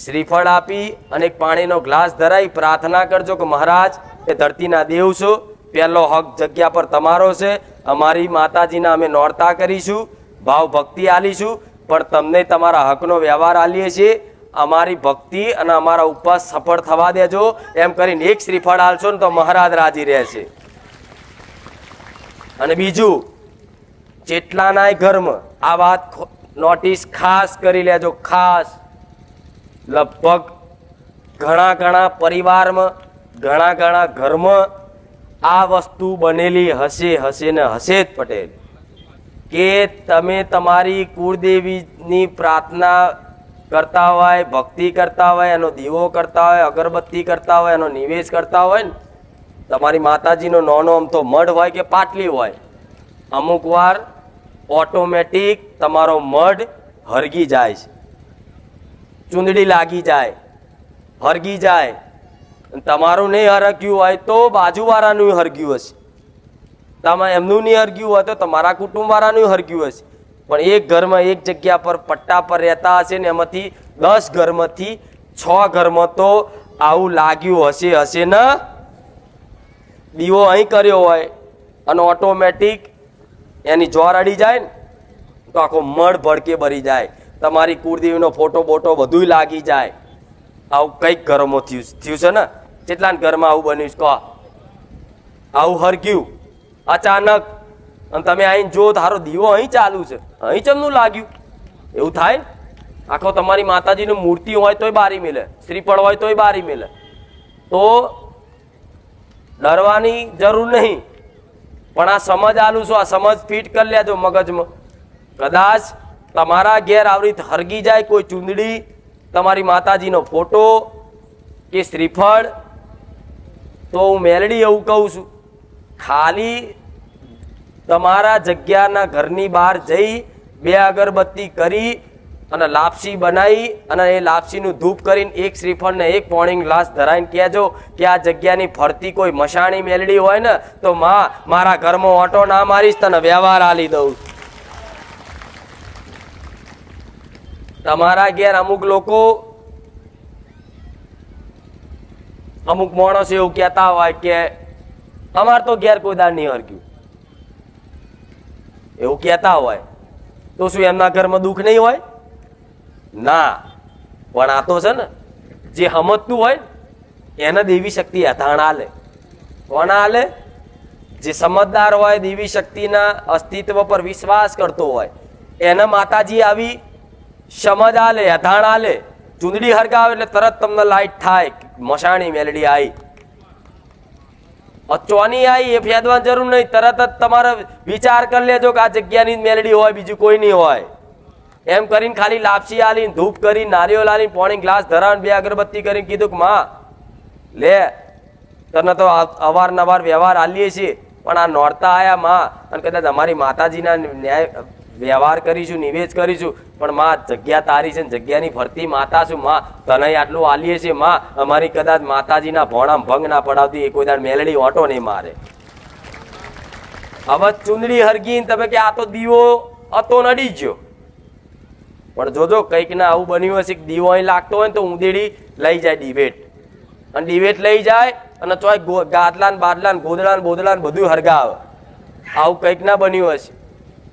શ્રીફળ આપી અને એક પાણીનો ગ્લાસ ધરાઈ પ્રાર્થના કરજો કે મહારાજ એ ધરતીના દેવ છો, પહેલો હક જગ્યા પર તમારો છે, અમારી માતાજીના અમે નોરતા કરીશું, ભાવ ભક્તિ આલીશું, પણ તમને તમારા હકનો વ્યવહાર આલીએ છીએ, અમારી ભક્તિ અને અમારા ઉપવાસ સફળ થવા દેજો. એમ કરીને એક શ્રીફળ આલશો ને તો મહારાજ રાજી રહેશે. અને બીજું, જેટલાનાય ઘરમાં આ વાત નોટિસ ખાસ કરી લેજો. ખાસ લગભગ ઘણા પરિવારમાં ઘણા ઘણા ઘરમાં આ વસ્તુ બનેલી હશે ને હશે જ પટેલ, કે તમે તમારી કુળદેવીની પ્રાર્થના કરતા હોય, ભક્તિ કરતા હોય, એનો દીવો કરતા હોય, અગરબત્તી કરતા હોય, એનો નિવેશ કરતા હોય ને, તમારી માતાજીનો નાનો આમ તો મઢ હોય કે પાટલી હોય, અમુક વાર ઓટોમેટિક તમારો મઢ હરગી જાય છે, ચૂંદડી લાગી જાય, હરગી જાય. તમારું નહીં હરગ્યું હોય તો બાજુવાળાનું હરગ્યું હશે, તમે એમનું નહીં હરગ્યું હોય તો તમારા કુટુંબવાળાનું હરગ્યું હશે. પણ એક ઘરમાં એક જગ્યા પર પટ્ટા પર રહેતા હશે ને એમાંથી 10 ઘરમાંથી 6 ઘરમાં તો આવું લાગ્યું હશે ને. દીવો અહીં કર્યો હોય અને ઓટોમેટિક એની જોર અડી જાય ને તો આખો મઢ ભડકે ભરી જાય, તમારી કુળદેવીનો ફોટો બોટો બધું લાગી જાય. આવું કંઈક ઘરોમાં થયું છે ને, કેટલાક ઘરમાં આવું બન્યું છે કહો? આવું હરગ્યું અચાનક અને તમે અહીં જો તારો દીવો અહીં ચાલુ છે, અહીં ચમનું લાગ્યું, એવું થાય ને. આખો તમારી માતાજીની મૂર્તિ હોય તોય બારી મેલે, શ્રીફળ હોય તોય બારી મેલે. તો ડરવાની જરૂર નહીં, પણ આ સમજ આલું છું, આ સમજ ફિટ કરી લેજો મગજમાં. કદાચ તમારા ઘેર આવી રીતે હરગી જાય કોઈ ચૂંદડી, તમારી માતાજીનો ફોટો કે શ્રીફળ, તો હું મેલડી એવું કહું છું, ખાલી તમારા જગ્યાના ઘરની બહાર જઈ 2 અગરબત્તી કરી અને લાપસી બનાવી અને એ લાપસીનું ધૂપ કરીને 1 શ્રીફળ ને 1 પોણી ગ્લાસ ધરાઈને કહેજો કે આ જગ્યાની ફરતી કોઈ મશાણી મેલડી હોય ને તો માં મારા ઘરમાં ઓટો ના મારીશ, તને વ્યવહાર આલી દઉં. તમારા ઘેર અમુક લોકો, અમુક માણસ એવું કહેતા હોય કે અમાર તો ઘેર કોઈ દાડ નહીં હરગ્યું, એવું કહેતા હોય તો શું એમના ઘરમાં દુઃખ નહીં હોય? ના, પણ આ તો છે ને જે સમજતું હોય એને દેવી શક્તિ અથાણ આલે. કોણ આલે? જે સમજદાર હોય, દેવી શક્તિના અસ્તિત્વ પર વિશ્વાસ કરતો હોય એને માતાજી આવી સમજ આલે, અથાણ આલે. ચૂંદડી હરગાવે એટલે તરત તમને લાઈટ થાય, મશાણી મેલડી આવી. ચોની આવી એ ફેદવાની જરૂર નહીં, તરત જ તમારે વિચાર કરી લેજો કે આ જગ્યાની મેલડી હોય, બીજું કોઈ નહીં હોય. એમ કરીને ખાલી લાપસી આલીને, ધૂપ કરી, નારિયેળ આલીને, પોણી ગ્લાસ ધરાવીને 2 અગરબત્તી કરીને કીધું કે માં લે, તને તો અવારનવાર વ્યવહાર આલીએ છીએ, પણ આ નોરતા આયા માં, અને કદાચ અમારી માતાજીના ન્યાય વ્યવહાર કરીશું, નિવેદ કરીશું, પણ માં જગ્યા તારી છે, જગ્યાની ફરતી માતા છું માં, તને આટલું આલીએ છીએ માં, અમારી કદાચ માતાજીના ભોણામાં ભંગ ના પડાવતી એ કોઈ દાડ મેલડી ઓટો નહીં મારે. હવે ચૂંદડી હરગીને તમે કે આ તો દીવો હતો નડી ગયો, પણ જોજો કંઈક ના આવું બન્યું હશે કે દીવો અહીં લાગતો હોય ને તો ઉંદેડી લઈ જાય ડિબેટ, અને ડિબેટ લઈ જાય અને ચોય ગાદલાન બાદલાન ગોદડાન બોદડાન બધું હરગાવે. આવું કંઈક ના બન્યું હશે,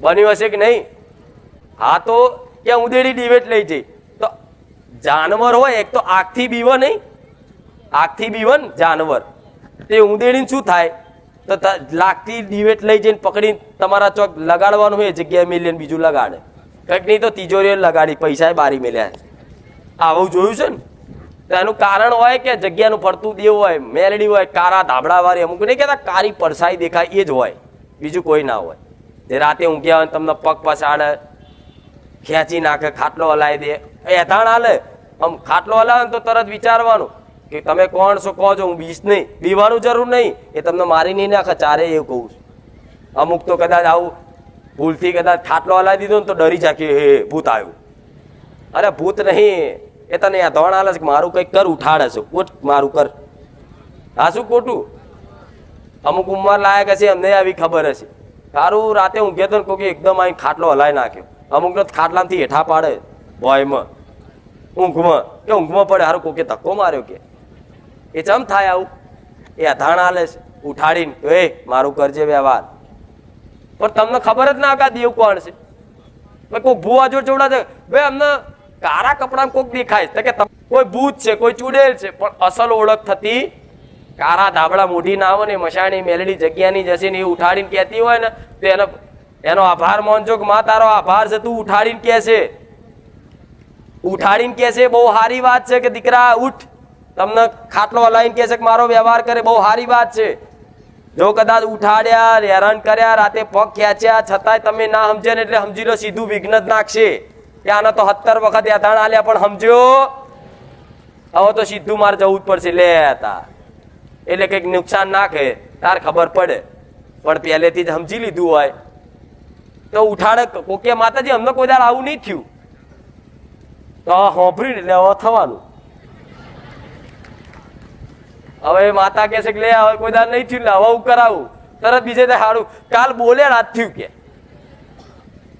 બન્યું હશે કે નહીં? હા, તો ક્યાં ઉંદેડી ડિબેટ લઈ જઈ તો જાનવર હોય, એક તો આગથી બીવો નહીં, આગથી બીવો ને જાનવર, તે ઉંદેડીને શું થાય તો લાગતી ડિબેટ લઈ જઈને પકડીને તમારા ચોક લગાડવાનું હોય, જગ્યાએ મેલીને બીજું લગાડે. કંઈક નહીં તો તિજોરીએ લગાડી, પૈસા બારી મેલ્યા. આવું જોયું છે ને? તો એનું કારણ હોય કે જગ્યાનું ફરતું દેવ હોય, મેલડી હોય, કારા ધાબળાવાળી, અમુક નહીં કહેતા કારી પરસાઈ દેખાય, એ જ હોય, બીજું કોઈ ના હોય. જે રાતે ઊંઘ્યા હોય તમને પગ પસાડે, ખેંચી નાખે, ખાટલો હલાવી દે, એધાણ હાલે. આમ ખાટલો હલાવે ને તો તરત વિચારવાનું કે તમે કોણ છો, કહો છો, હું બીસ નહીં. બીવાનું જરૂર નહીં, એ તમને મારી નહીં નાખે, ચારે એવું કહું છું. અમુક તો કદાચ આવું ભૂલથી કદાચ ખાટલો હલાવી દીધો ને તો ડરી જાય કે હે ભૂત આવ્યું. અરે ભૂત નહીં, એ તને એધાણ હાલે છે કે મારું કંઈક કર, ઉઠાડે છે, ઉઠ મારું કર. આ શું ખોટું? અમુક ઉંમર લાયક હશે, એમને આવી ખબર હશે. તારું રાતે ઊંઘે તો કોઈ એકદમ અહીં ખાટલો હલાવી નાખ્યો, અમુકનો ખાટલામાંથી હેઠા પાડે ભોયમાં, ઊંઘમાં કે ઊંઘમાં પડે, સારું કોકે ધક્કો માર્યો કે એ ચમ થાય આવું? એ અધાણ હાલે છે, ઉઠાડીને એ મારું કરજે વ્યવહાર. પણ તમને ખબર જ ના કે આ દેવ કોણ છે? કોઈ ભૂવા જોડ ચોવડા છે ભાઈ, અમને કારા કપડામાં કોઈક દેખાય છે કે કોઈ ભૂત છે, કોઈ ચૂડેલ છે, પણ અસલ ઓળખ થતી કારા ધાબળા મોઢી ના આવે ને મશાણી મેલડી જગ્યાની જશે ને એ ઉઠાડીને કહેતી હોય ને તો એનો આભાર માનજો કે માં તારો આભાર છે, તું ઉઠાડીને કહે છે, ઉઠાડીને કહે છે. બહુ સારી વાત છે કે દીકરા ઉઠ, તમને ખાટલો હલાવીને કહે છે કે મારો વ્યવહાર કરે, બહુ સારી વાત છે. જો કદાચ ઉઠાડ્યા, હેરાન કર્યા, રાતે પગ ખેંચ્યા, છતાંય તમે ના સમજે ને એટલે સમજી લો સીધું વિઘ્ન જ નાખશે કે આને તો 70 વખત યાધાણ આલ્યા પણ સમજ્યો, હવે તો સીધું મારે જવું જ પડશે લે હતા. એટલે કંઈક નુકસાન નાખે તાર ખબર પડે, પણ પહેલેથી જ સમજી લીધું હોય તો ઉઠાડે. કોકે માતાજી અમને કોઈ દાડ આવું નહીં થયું તો હોંભરી એટલે હવે થવાનું. હવે માતા કહે છે કે લે હવે કોઈ દાડ નહીં થયું, હવે હું કરાવું, તરત બીજે સારું કાલ બોલે રાત થયું કે.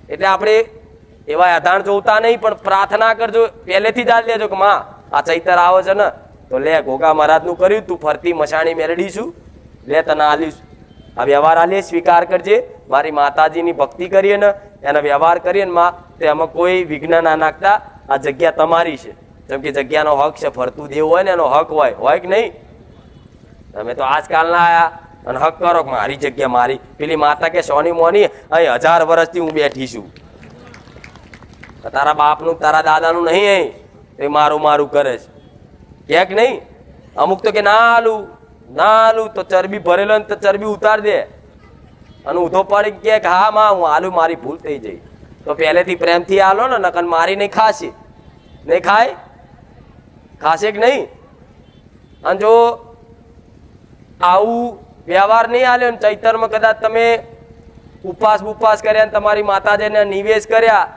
એટલે આપણે એવા યાધાણ જોતા નહીં, પણ પ્રાર્થના કરજો પહેલેથી જ લેજો કે માં આ ચૈતર આવે છે ને તો લે ગોગા મહારાજનું કર્યું, તું ફરતી મશાણી મેળડીશું, લે તને આલીશું. આ વ્યવહાર આલીએ, સ્વીકાર કરજે. મારી માતાજીની ભક્તિ કરીએ ને એનો વ્યવહાર કરીએ ને માં, તો એમાં કોઈ વિઘ્ન ના નાખતા. આ જગ્યા તમારી છે, જેમ કે જગ્યાનો હક છે, ફરતું દેવું હોય ને એનો હક હોય કે નહીં? તમે તો આજકાલના આયા અને હક કરો કે મારી જગ્યા મારી. પેલી માતા કે સોની મોની અહીં 1000 વર્ષથી હું બેઠી છું, તારા બાપનું તારા દાદાનું નહીં, અહીં એ મારું મારું કરે છે કે નહીં? અમુક તો કે ના આલું ના આલું, તો ચરબી ભરેલો ને તો ચરબી ઉતાર દે અને ઊંધો પડી કે હા માં હું આલુ, મારી ભૂલ થઈ જઈ. તો પહેલેથી પ્રેમથી આલો ને, નકર મારી નહીં ખાશે, નહીં ખાય, ખાશે કે નહીં? અને જો આવું વ્યવહાર નહીં આલ્યો ને ચૈતરમાં કદાચ તમે ઉપવાસ કર્યા ને તમારી માતાજીને નિવેશ કર્યા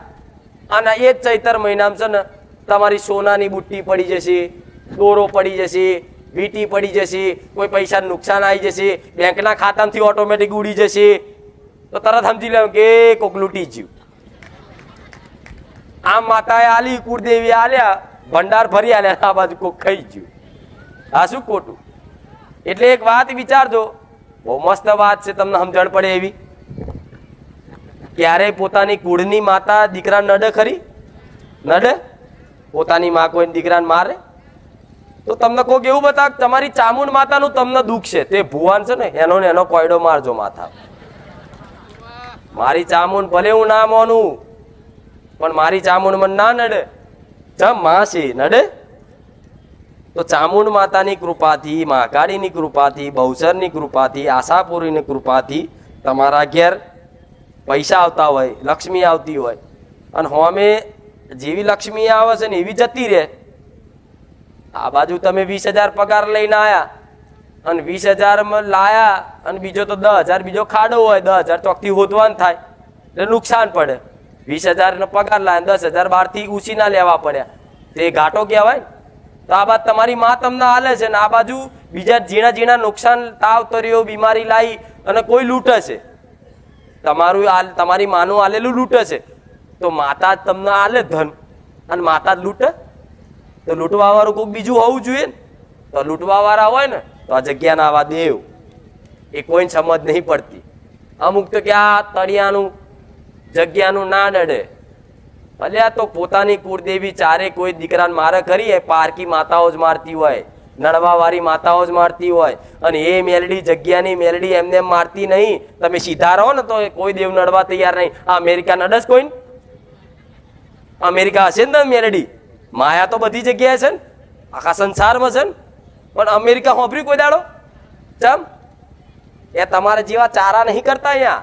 અને એ જ ચૈતર મહિનામાં છે ને તમારી સોનાની બુટ્ટી પડી જશે, દોરો પડી જશે, વીટી પડી જશે, કોઈ પૈસાનું નુકસાન આવી જશે, બેંકના ખાતામાંથી ઓટોમેટિક ઉડી જશે, તો તરત સમજી લો કે કોક લૂંટી ગયું. આમ માતાએ આલી, કુળદેવી આલ્યા, ભંડાર ભરી આલ્યા, આ બાજુ કોક ખાઈ ગયું. આ શું ખોટું? એટલે એક વાત વિચારજો, બહુ મસ્ત વાત છે, તમને સમજણ પડે એવી. ક્યારેય પોતાની કુળની માતા દીકરાને નડે ખરી? નડે? પોતાની માં કોઈ દીકરાને મારે? તો તમને કોઈક એવું બતાવ તમારી ચામુંડ માતાનું તમને દુઃખ છે, તે ભુવાન છે ને એનો કોયડો મારજો માથા. મારી ચામુંડ ભલે હું ના માનું, પણ મારી ચામુંડ મને ના નડે. જમ માં છે નડે? તો ચામુંડ માતાની કૃપાથી, મહાકાળીની કૃપાથી, બહુચરની કૃપાથી, આશાપુરીની કૃપાથી તમારા ઘેર પૈસા આવતા હોય, લક્ષ્મી આવતી હોય, અને હોમે જેવી લક્ષ્મી આવે છે ને એવી જતી રહે. આ બાજુ તમે 20,000 પગાર લઈને આવ્યા અને 20,000 લાયા અને બીજો તો 10,000 બીજો ખાડો હોય, 10,000 ચોકથી હોદવાનું થાય એટલે નુકસાન પડે. 20,000 પગાર લાયા, 10,000 બહારથી ઉછીના લેવા પડ્યા, તે ઘાટો કહેવાય. તો આ બાજુ તમારી માં તમને હાલે છે ને આ બાજુ બીજા ઝીણા નુકસાન, તાવ તર્યો, બીમારી લાવી અને કોઈ લૂંટે છે, તમારી માનું આલેલું લૂંટે છે. તો માતા જ તમને આલે ધન અને માતા જ લૂંટે? તો લૂંટવા વાળું કોઈક બીજું હોવું જોઈએ ને. તો લૂંટવા વાળા હોય ને તો આ જગ્યાના આવા દેવ એ કોઈને સમજ નહીં પડતી. અમુક તો કે આ તળિયાનું જગ્યાનું ના નડે, અલ્યા તો પોતાની કુળદેવી ચારે કોઈ દીકરાને મારે કરી, પારકી માતાઓ જ મારતી હોય, નડવા વાળી માતાઓ જ મારતી હોય, અને એ મેલડી જગ્યાની મેલડી એમને મારતી નહીં. તમે સીધા રહો ને તો કોઈ દેવ નડવા તૈયાર નહીં. આ અમેરિકા નડસ કોઈ? અમેરિકા હશે ને મેલડી? માયા તો બધી જગ્યાએ છે ને, આખા સંસારમાં છે ને, પણ અમેરિકા હોભરી કોઈ દાડો? ચમ એ તમારે જેવા ચારા નહીં કરતા. અહીંયા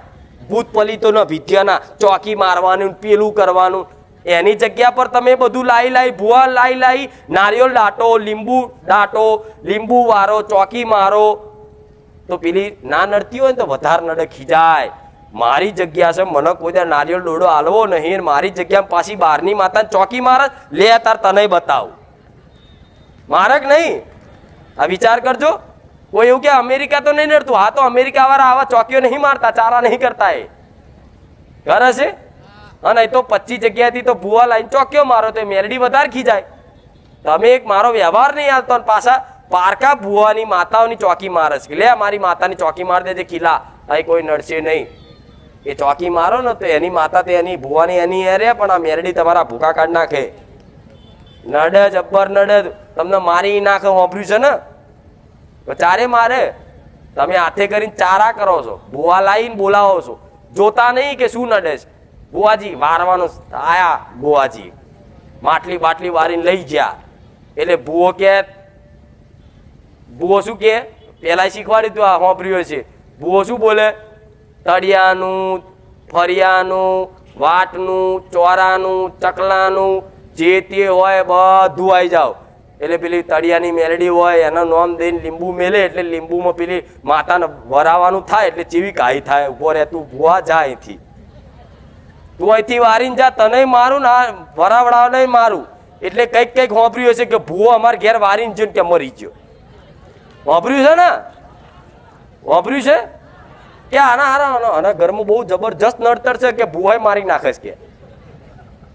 ભૂત પલિતોના વિદ્યાના ચોકી મારવાનું, પેલું કરવાનું, એની જગ્યા પર તમે બધું લાઈ ભૂવા લાઈ નારિયેળ દાટો, લીંબુ દાટો, લીંબુ વારો, ચોકી મારો, તો પેલી ના નડતી હોય ને તો વધારે નડે, ખીજાય. મારી જગ્યા છે, મને કોઈ નારિયેળ દોડો હાલવો નહીં, મારી જગ્યા પાછી બહારની માતા ચોકી મારે, લે તાર તને બતાવું, મારે કે નહીં? આ વિચાર કરજો. કોઈ એવું કે અમેરિકા તો નહીં નડતું? હા, તો અમેરિકા વાળા આવા ચોકીઓ નહીં મારતા, ચારા નહીં કરતા, એ કરે છે. અને તો 25 જગ્યાથી તો ભૂવા લાઈન ચોકીઓ મારો તો મેરડી વધારે ખીજાય. તમે એક મારો વ્યવહાર નહીં આવતો અને પાછા પારકા ભૂવાની માતાઓની ચોકી મારે છે, લે મારી માતાની ચોકી માર દેજે કિલ્લા, અહીં કોઈ નડશે નહીં. એ ચોકી મારો ને તો એની માતા તે એની ભૂવાની એની એ રે, પણ આ મેરડી તમારા ભૂકા કાઢ નાખે. નડે જબ્બર નડે, તમને મારી નાખે. વાપર્યું છે ને તો ચારે મારે. તમે હાથે કરીને ચારા કરો છો, ભૂવા લાવીને બોલાવો છો, જોતા નહીં કે શું નડે છે. બુવાજી વારવાનું આયા, બુવાજી માટલી બાટલી વારીને લઈ ગયા એટલે ભૂવો કે ભૂવો શું કે પેલા શીખવાડ્યું તું, આ હોંભર્યું છે. ભૂવો શું બોલે? તળિયાનું, ફરિયાનું, વાટનું, ચોરાનું, ચકલાનું, જે તે હોય બધું આવી જાવ. એટલે પેલી તળિયાની મેલડી હોય એના નામ દઈને લીંબુ મેલે એટલે લીંબુમાં પેલી માતાને વરાવાનું થાય એટલે ચીવી કાઈ થાય. ઉભો રહે તું ભૂવા જા અહીંથી, તું અહીંથી વારીને જા, તને મારું ના વરાવડા નહીં મારું. એટલે કંઈક કંઈક હોંભર્યું હશે કે ભૂવો અમારે ઘેર વારીને જઈને કે મરી ગયો. હોંભર્યું છે ને? હોંભર્યું છે કે આના હારા આના ઘરમાં બહુ જબરજસ્ત નડતર છે કે ભૂવાય મારી નાખે છે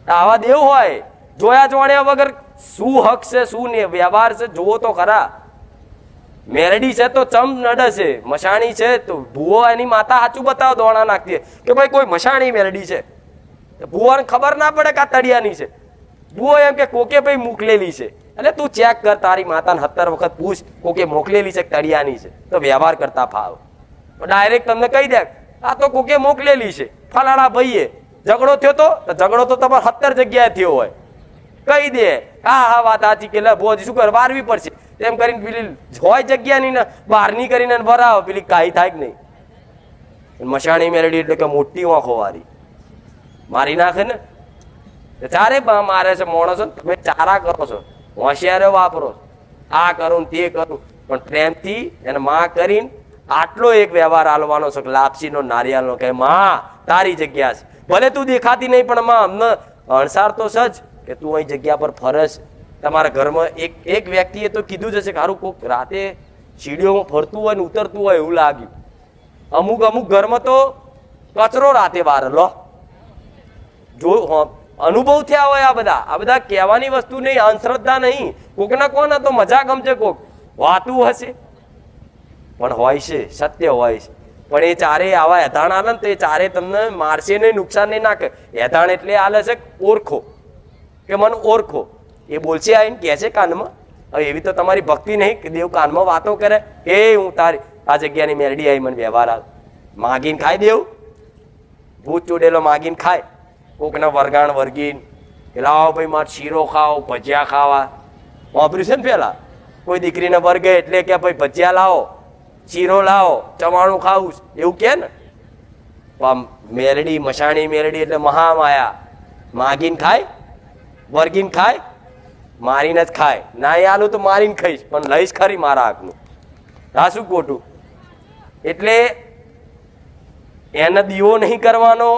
કે આવા દેવ હોય. જોયા જોણ્યા વગર શું હક છે શું ને વ્યવહાર છે જોવો તો ખરા. મેરડી છે તો ચમ નડે છે, મશાણી છે તો ભૂવો એની માતા સાચું બતાવો દોણા નાખતી કે ભાઈ કોઈ મશાણી મેરડી છે. ભૂવાને ખબર ના પડે કે આ તળિયાની છે. ભૂવો એમ કે કોકે ભાઈ મોકલેલી છે. એટલે તું ચેક કર તારી માતાને 17 વખત પૂછ કોકે મોકલેલી છે કે તળિયાની છે, તો વ્યવહાર કરતા ફાવ. ડાયરેક્ટ તમને કહી દે આ તો કોકે મોકલેલી છે, ફલાણા ભાઈએ ઝઘડો થયો તો ઝઘડો તો તમારે 17 જગ્યાએ થયો હોય, કહી દે હા વાત સાચી કે ભોજ શું કર વારવી પડશે એમ કરીને પેલી હોય જગ્યાની ને બહારની કરીને ભરાવો પેલી કાંઈ થાય જ નહીં. મશાણી મેરડી એટલે કે મોટી વાંખો વારી મારી નાખે ને. ચારે મારે છે માણસો, તમે ચારા કરો છો, હોશિયારો વાપરો છો, આ કરું ને તે કરું, પણ પ્રેમથી એને માં કરીને આટલો એક વ્યવહાર આલવાનો છે લાપસીનો નારિયેળનો કે માં તારી જગ્યા છે, ભલે તું દેખાતી નહીં પણ માં અમને અણસાર તો સજ કે તું અહીં જગ્યા પર ફરસ. તમારા ઘરમાં એક વ્યક્તિએ તો કીધું જ હશે કે સારું કોઈક રાતે સીડીઓમાં ફરતું હોય ને ઉતરતું હોય એવું લાગ્યું. અમુક ઘરમાં તો કચરો રાતે બહાર લો જો અનુભવ થયા હોય. આ બધા કહેવાની વસ્તુ નહીં, અંધશ્રદ્ધા નહીં. કોકના કોના તો મજા ગમશે, કોક વાતું હશે પણ હોય છે, સત્ય હોય છે. પણ એ ચારે આવા એધાણ આલે ને તો એ ચારે તમને મારશે નહીં, નુકસાન નહીં નાખે. એધાણ એટલે આલે છે ઓળખો કે મને ઓળખો. એ બોલશે આવીને કહે છે કાનમાં. હવે એવી તો તમારી ભક્તિ નહીં કે દેવ કાનમાં વાતો કરે એ હું તારી આ જગ્યાની મેરડી આવી મને વ્યવહાર આવ. માગીને ખાઈ દેવું, ભૂત ચોડેલો માગીને ખાય. કોકના વરગાણ વર્ગીને કે લાવો ભાઈ મારે શીરો ખાઓ, ભજીયા ખાવા. વાપર્યું છે ને પેલા કોઈ દીકરીને વર્ગે એટલે કે ભાઈ ભજીયા લાવો, શીરો લાવો, ચવાણું ખાવું એવું કે ને. મેરડી મશાણી મેરડી એટલે મહામાયા. માગીને ખાય, વર્ગીને ખાય, મારીને જ ખાય. ના એ આલું તો મારીને ખાઈશ પણ લઈશ ખરી મારા હાકનું. હા શું ખોટું? એટલે એને દીવો નહીં કરવાનો,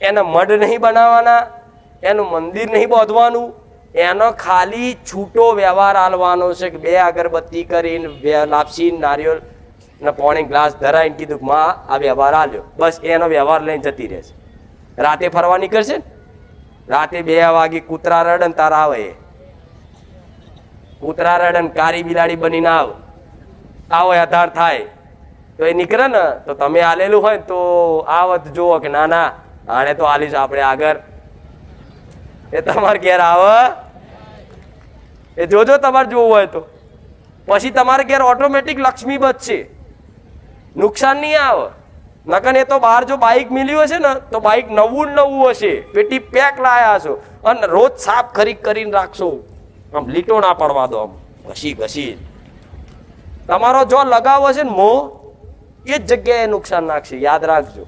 એના મઢ નહીં બનાવવાના, એનું મંદિર નહીં બાંધવાનું, એનો ખાલી છૂટો વ્યવહાર આલવાનો છે કે 2 અગરબત્તી કરીને 2 લાપસી નારિયેળ ને પોણી ગ્લાસ ધરાઈને કીધું કે માં આ વ્યવહાર આલ્યો, બસ એનો વ્યવહાર લઈને જતી રહેશે. રાતે ફરવા નીકળશે ને, રાતે 2 વાગે કૂતરા રડન તાર આવે, કૂતરા રડન કારી બિલાડી બનીને આવો આધાર થાય તો એ નીકળે ને. તો તમે આલેલું હોય તો આવત જુઓ કે ના ના આને તો આલીશ આપણે આગળ, એ તમારે ઘેર આવે એ જોજો. તમારે જોવું હોય તો પછી તમારે ઘેર ઓટોમેટિક લક્ષ્મી બચશે, નુકસાન નહીં આવે. નકન એ તો બહાર જો બાઇક મિલ્યું હશે ને તો બાઇક નવું હશે, પેટી પેક લાયા હશો અને રોજ સાફ કરીને રાખશો. આમ લીટો ના પડવા દો, આમ ઘસી તમારો જો લગાવ હશે ને મોહ એ જ જગ્યાએ નુકસાન નાખશે. યાદ રાખજો.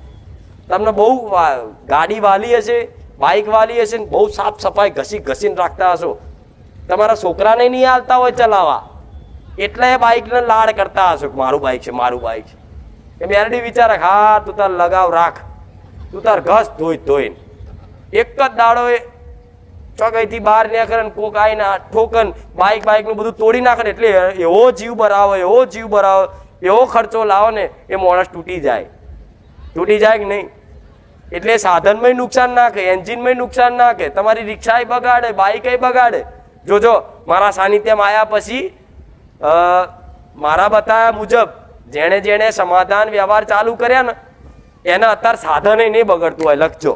તમને બહુ ગાડી વાલી હશે, બાઇક વાલી હશે ને બહુ સાફ સફાઈ ઘસીને રાખતા હશો, તમારા છોકરાને નહીં હાલતા હોય ચલાવવા એટલે એ બાઇકને લાડ કરતા હશો કે મારું બાઇક છે મારું બાઇક છે. એ મેરડી વિચારે હા તું તાર લગાવ રાખ, તું તાર ઘસ ધોઈને એક જ દાડો ચોકઈથી બહાર નીકળે ને કોક આવીને ઠોકન બાઇક નું બધું તોડી નાખે એટલે એવો જીવ ભરાવો એવો ખર્ચો લાવો ને એ માણસ તૂટી જાય કે નહીં. એટલે સાધનમાં નુકસાન નાખે, એન્જિનમાં નુકસાન નાખે, તમારી રિક્ષા બગાડે, બાઇક બગાડે. જોજો મારા સાનિધ્યમાં આવ્યા પછી મારા બતાવ્યા મુજબ જેણે સમાધાન વ્યવહાર ચાલુ કર્યા ને એના અત્યારે સાધન નહીં બગડતું હોય. લખજો.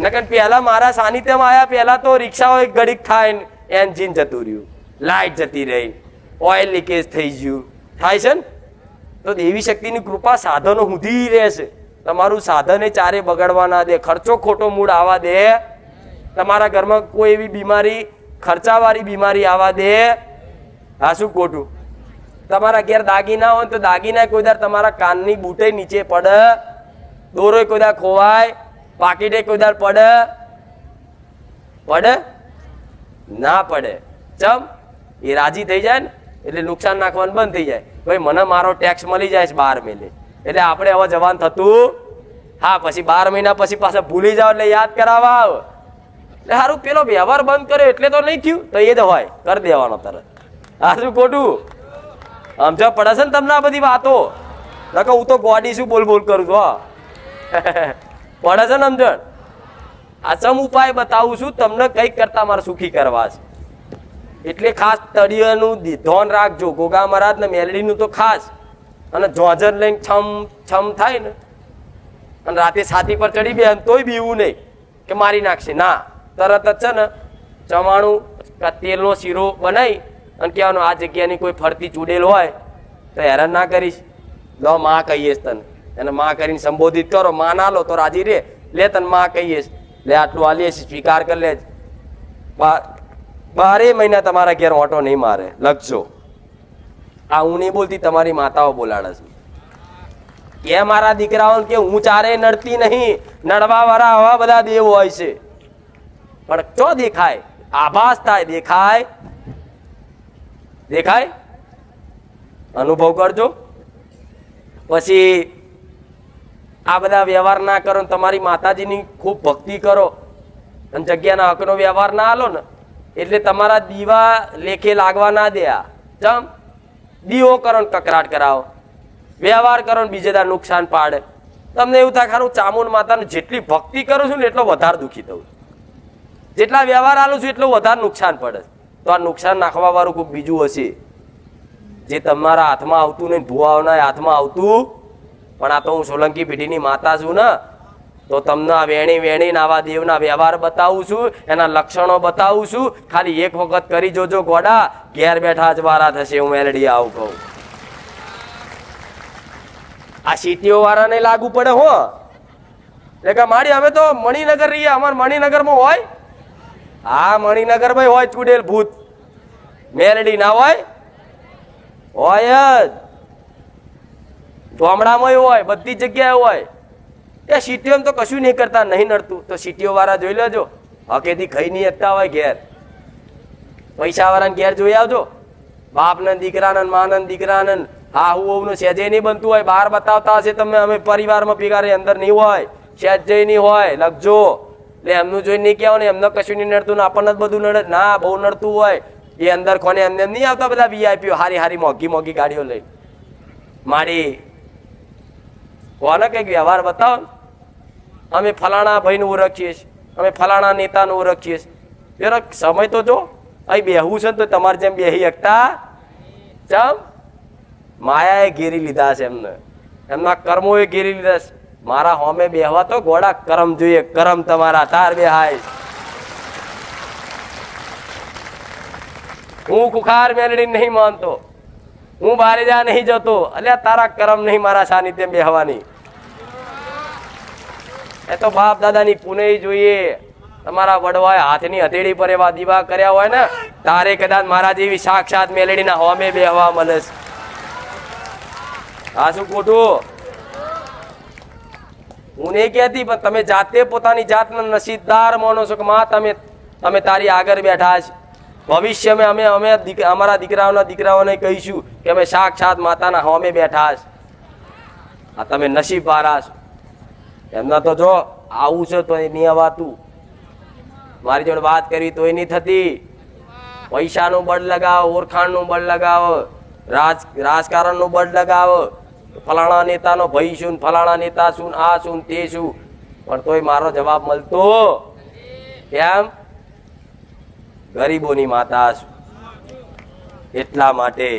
નકર પહેલા મારા સાનિધ્યમાં આવ્યા પહેલા તો રિક્ષાઓ એક ઘડીક થાય ને એન્જિન જતું રહ્યું, લાઇટ જતી રહી, ઓઇલ લીકેજ થઈ ગયું થાય છે ને. તો દેવી શક્તિની કૃપા સાધનો સુધી રહેશે. તમારું સાધન એ ચારે બગડવા ના દે, ખર્ચો ખોટો મૂળ આવવા દે, તમારા ઘરમાં કોઈ એવી બીમારી ખર્ચાવાળી બીમારી આવવા દે, હા શું ખોટું? તમારા ઘેર દાગીના હોય તો દાગીના કોઈ દર તમારા કાનની બૂટે નીચે પડે, દોરો કોઈ દર ખોવાય, પાકીટે કોઈ દર પડે? પડે ના પડે. ચમ એ રાજી થઈ જાય ને એટલે નુકસાન નાખવાનું બંધ થઈ જાય. ભાઈ મને મારો ટેક્સ મળી જાય 12 મહિને, એટલે આપણે હવે જવાન થતું. હા પછી 12 મહિના પછી પાછા ભૂલી જાવ એટલે યાદ કરાવવા આવ એટલે સારું પેલો વ્યવહાર બંધ કર્યો એટલે તો નહીં થયું, તો એ જ હોય કરી દેવાનો તરત. હા શું ખોટું? સમજ પડે છે ને તમને આ બધી વાતો? નકર હું તો ગોડી શું બોલ બોલ કરું છું. હા પડે છે ને સમજણ? આ સમ ઉપાય બતાવું છું તમને, કંઈક કરતા મારે સુખી કરવા છે. એટલે ખાસ તળિયાનું ધ્યાન રાખજો. ગોગા મહારાજ ને મેલડીનું તો ખાસ. અને જોજર લઈને છમ છમ થાય ને અને રાતે છાતી પર ચડી બે તોય બીવું નહીં કે મારી નાખશે ના. તરત જ છે ને ચવાણું તેલનો શીરો બનાવી અને કહેવાનું આ જગ્યાની કોઈ ફરતી ચૂડેલ હોય તો હેરાન ના કરીશ, લો માં કહીએ તને. એને માં કરીને સંબોધિત કરો. માં ના લો તો રાજી રે, લે તને માં કહીએ લે આટલું આલીએ સ્વીકાર કરી લે. 12 મહિના તમારા ઘેર ઓટો નહીં મારે, લખજો. આ હું નહીં બોલતી, તમારી માતાઓ બોલાડે છે. એ મારા દીકરાઓ કે હું ચારે નડતી નહીં, નડવા વાળા આવા બધા દેવ હોય છે. પણ ચો દેખાય? આભાસ થાય. દેખાય? દેખાય? અનુભવ કરજો. પછી આ બધા વ્યવહાર ના કરો, તમારી માતાજીની ખૂબ ભક્તિ કરો અને જગ્યાના હકનો વ્યવહાર ના આલો ને એટલે તમારા દીવા લેખે લાગવા ના દે. ચમ દીવો કરો ને કકરાટ કરાવો, વ્યવહાર કરો ને બીજે દાર નુકસાન પાડે. તમને એવું થાય ખારું ચામુંડ માતાનું જેટલી ભક્તિ કરું છું ને એટલો વધારે દુઃખી થવું, જેટલા વ્યવહાર આલું છું એટલું વધારે નુકસાન પડે. તો આ નુકસાન નાખવા વાળું કોઈ બીજું હશે જે તમારા હાથમાં આવતું નહીં, ભુવાઓના હાથમાં આવતું. પણ આ તો હું સોલંકી પેઢીની માતા છું ને, તો તમને આ વેણી વેણી આવા દેવના વ્યવહાર બતાવું છું, એના લક્ષણો બતાવું છું. ખાલી એક વખત કરી જોજો ગોડા, ઘેર બેઠા જ વારા થશે. હું મેલડી આવું કહું. આ સિટીઓ વાળાને લાગુ પડે હો. એટલે કે મારી અમે તો મણિનગર રહીએ, અમારે મણિનગરમાં હોય. હા મણિનગર ભાઈ હોય ચૂડેલ ભૂત, મેલડી ના હોય? હોય જ. ગામડામાં હોય, બધી જગ્યાએ હોય. એ સિટીઓમાં તો કશું નહીં કરતા, નહીં નડતું. તો સિટીઓ વાળા જોઈ લેજો, હકેથી ખાઈ નહીં શકતા હોય ઘેર. પૈસા વાળાને ઘેર જોઈ આવજો. બાપ ને દીકરાને માને દીકરાને હા હું સહેજે નહીં બનતું હોય, બહાર બતાવતા હશે તમે અમે પરિવારમાં ભેગા રહી, અંદર નહીં હોય, સહેજે નહીં હોય. લખજો. એટલે એમનું જોઈને નહીં કહેવાનું એમને કશું નહીં નડતું ને આપણને જ બધું નડે ના. બહુ નડતું હોય. એ અંદર કોને એમને નહીં આવતા બધા વીઆઈપીઓ હારી હારી મોંઘી મોંઘી ગાડીઓ લઈ. મારી કોને કંઈક વ્યવહાર બતાવો. અમે ફલાણા ભાઈને ઓળખીએ છીએ, અમે ફલાણા નેતાને ઓળખીએ છીએ. પેલો સમય તો જો અહીં બેહવું છે તો તમારે જેમ બેહી શકતા. ચમ માયાએ ઘેરી લીધા છે એમને, એમના કર્મોએ ઘેરી લીધા છે. મારા હોમે બેહવા તો ગોળા કરમ જોઈએ, કરમ તમારા તાર બેહાય. હું કુખાર મેલડી નહીં માનતો, હું બારે જા નહીં જતો. અલ્યા તારા કરમ નહીં મારા સાનિધ્ય બેહવાની. એ તો બાપ દાદાની પુણ્ય જોઈએ. તમારા વડવાએ હાથની હથેળી પર એવા દીવા કર્યા હોય ને તારે કદાચ મારા જેવી સાક્ષાત મેલડીના હોમે બેહવા મળે છે. આ શું ખોટું? હું નહીં કહેતી, પણ તમે જાતે પોતાની જાતના નસીબદાર માનો છો કે માં તમે તારી આગળ બેઠા છે. ભવિષ્યમાં અમે અમારા દીકરાઓને કહીશું કે અમે સાક્ષાત માતાના હોમે બેઠા છે. આ તમે નસીબ વાળા છો. એમના તો જો આવું છે તો નહીં અવાતું, મારી જોડે વાત કરવી તોય નહીં થતી. પૈસાનું બળ લગાવો, ઓળખાણનું બળ લગાવો, રાજકારણનું બળ લગાવો, ફલાણા નેતાનો ભાઈ શું, ફલાણા નેતા શું, આ શું તે શું, પણ તોય મારો જવાબ મળતો કેમ? ગરીબોની માતા છું. એટલા માટે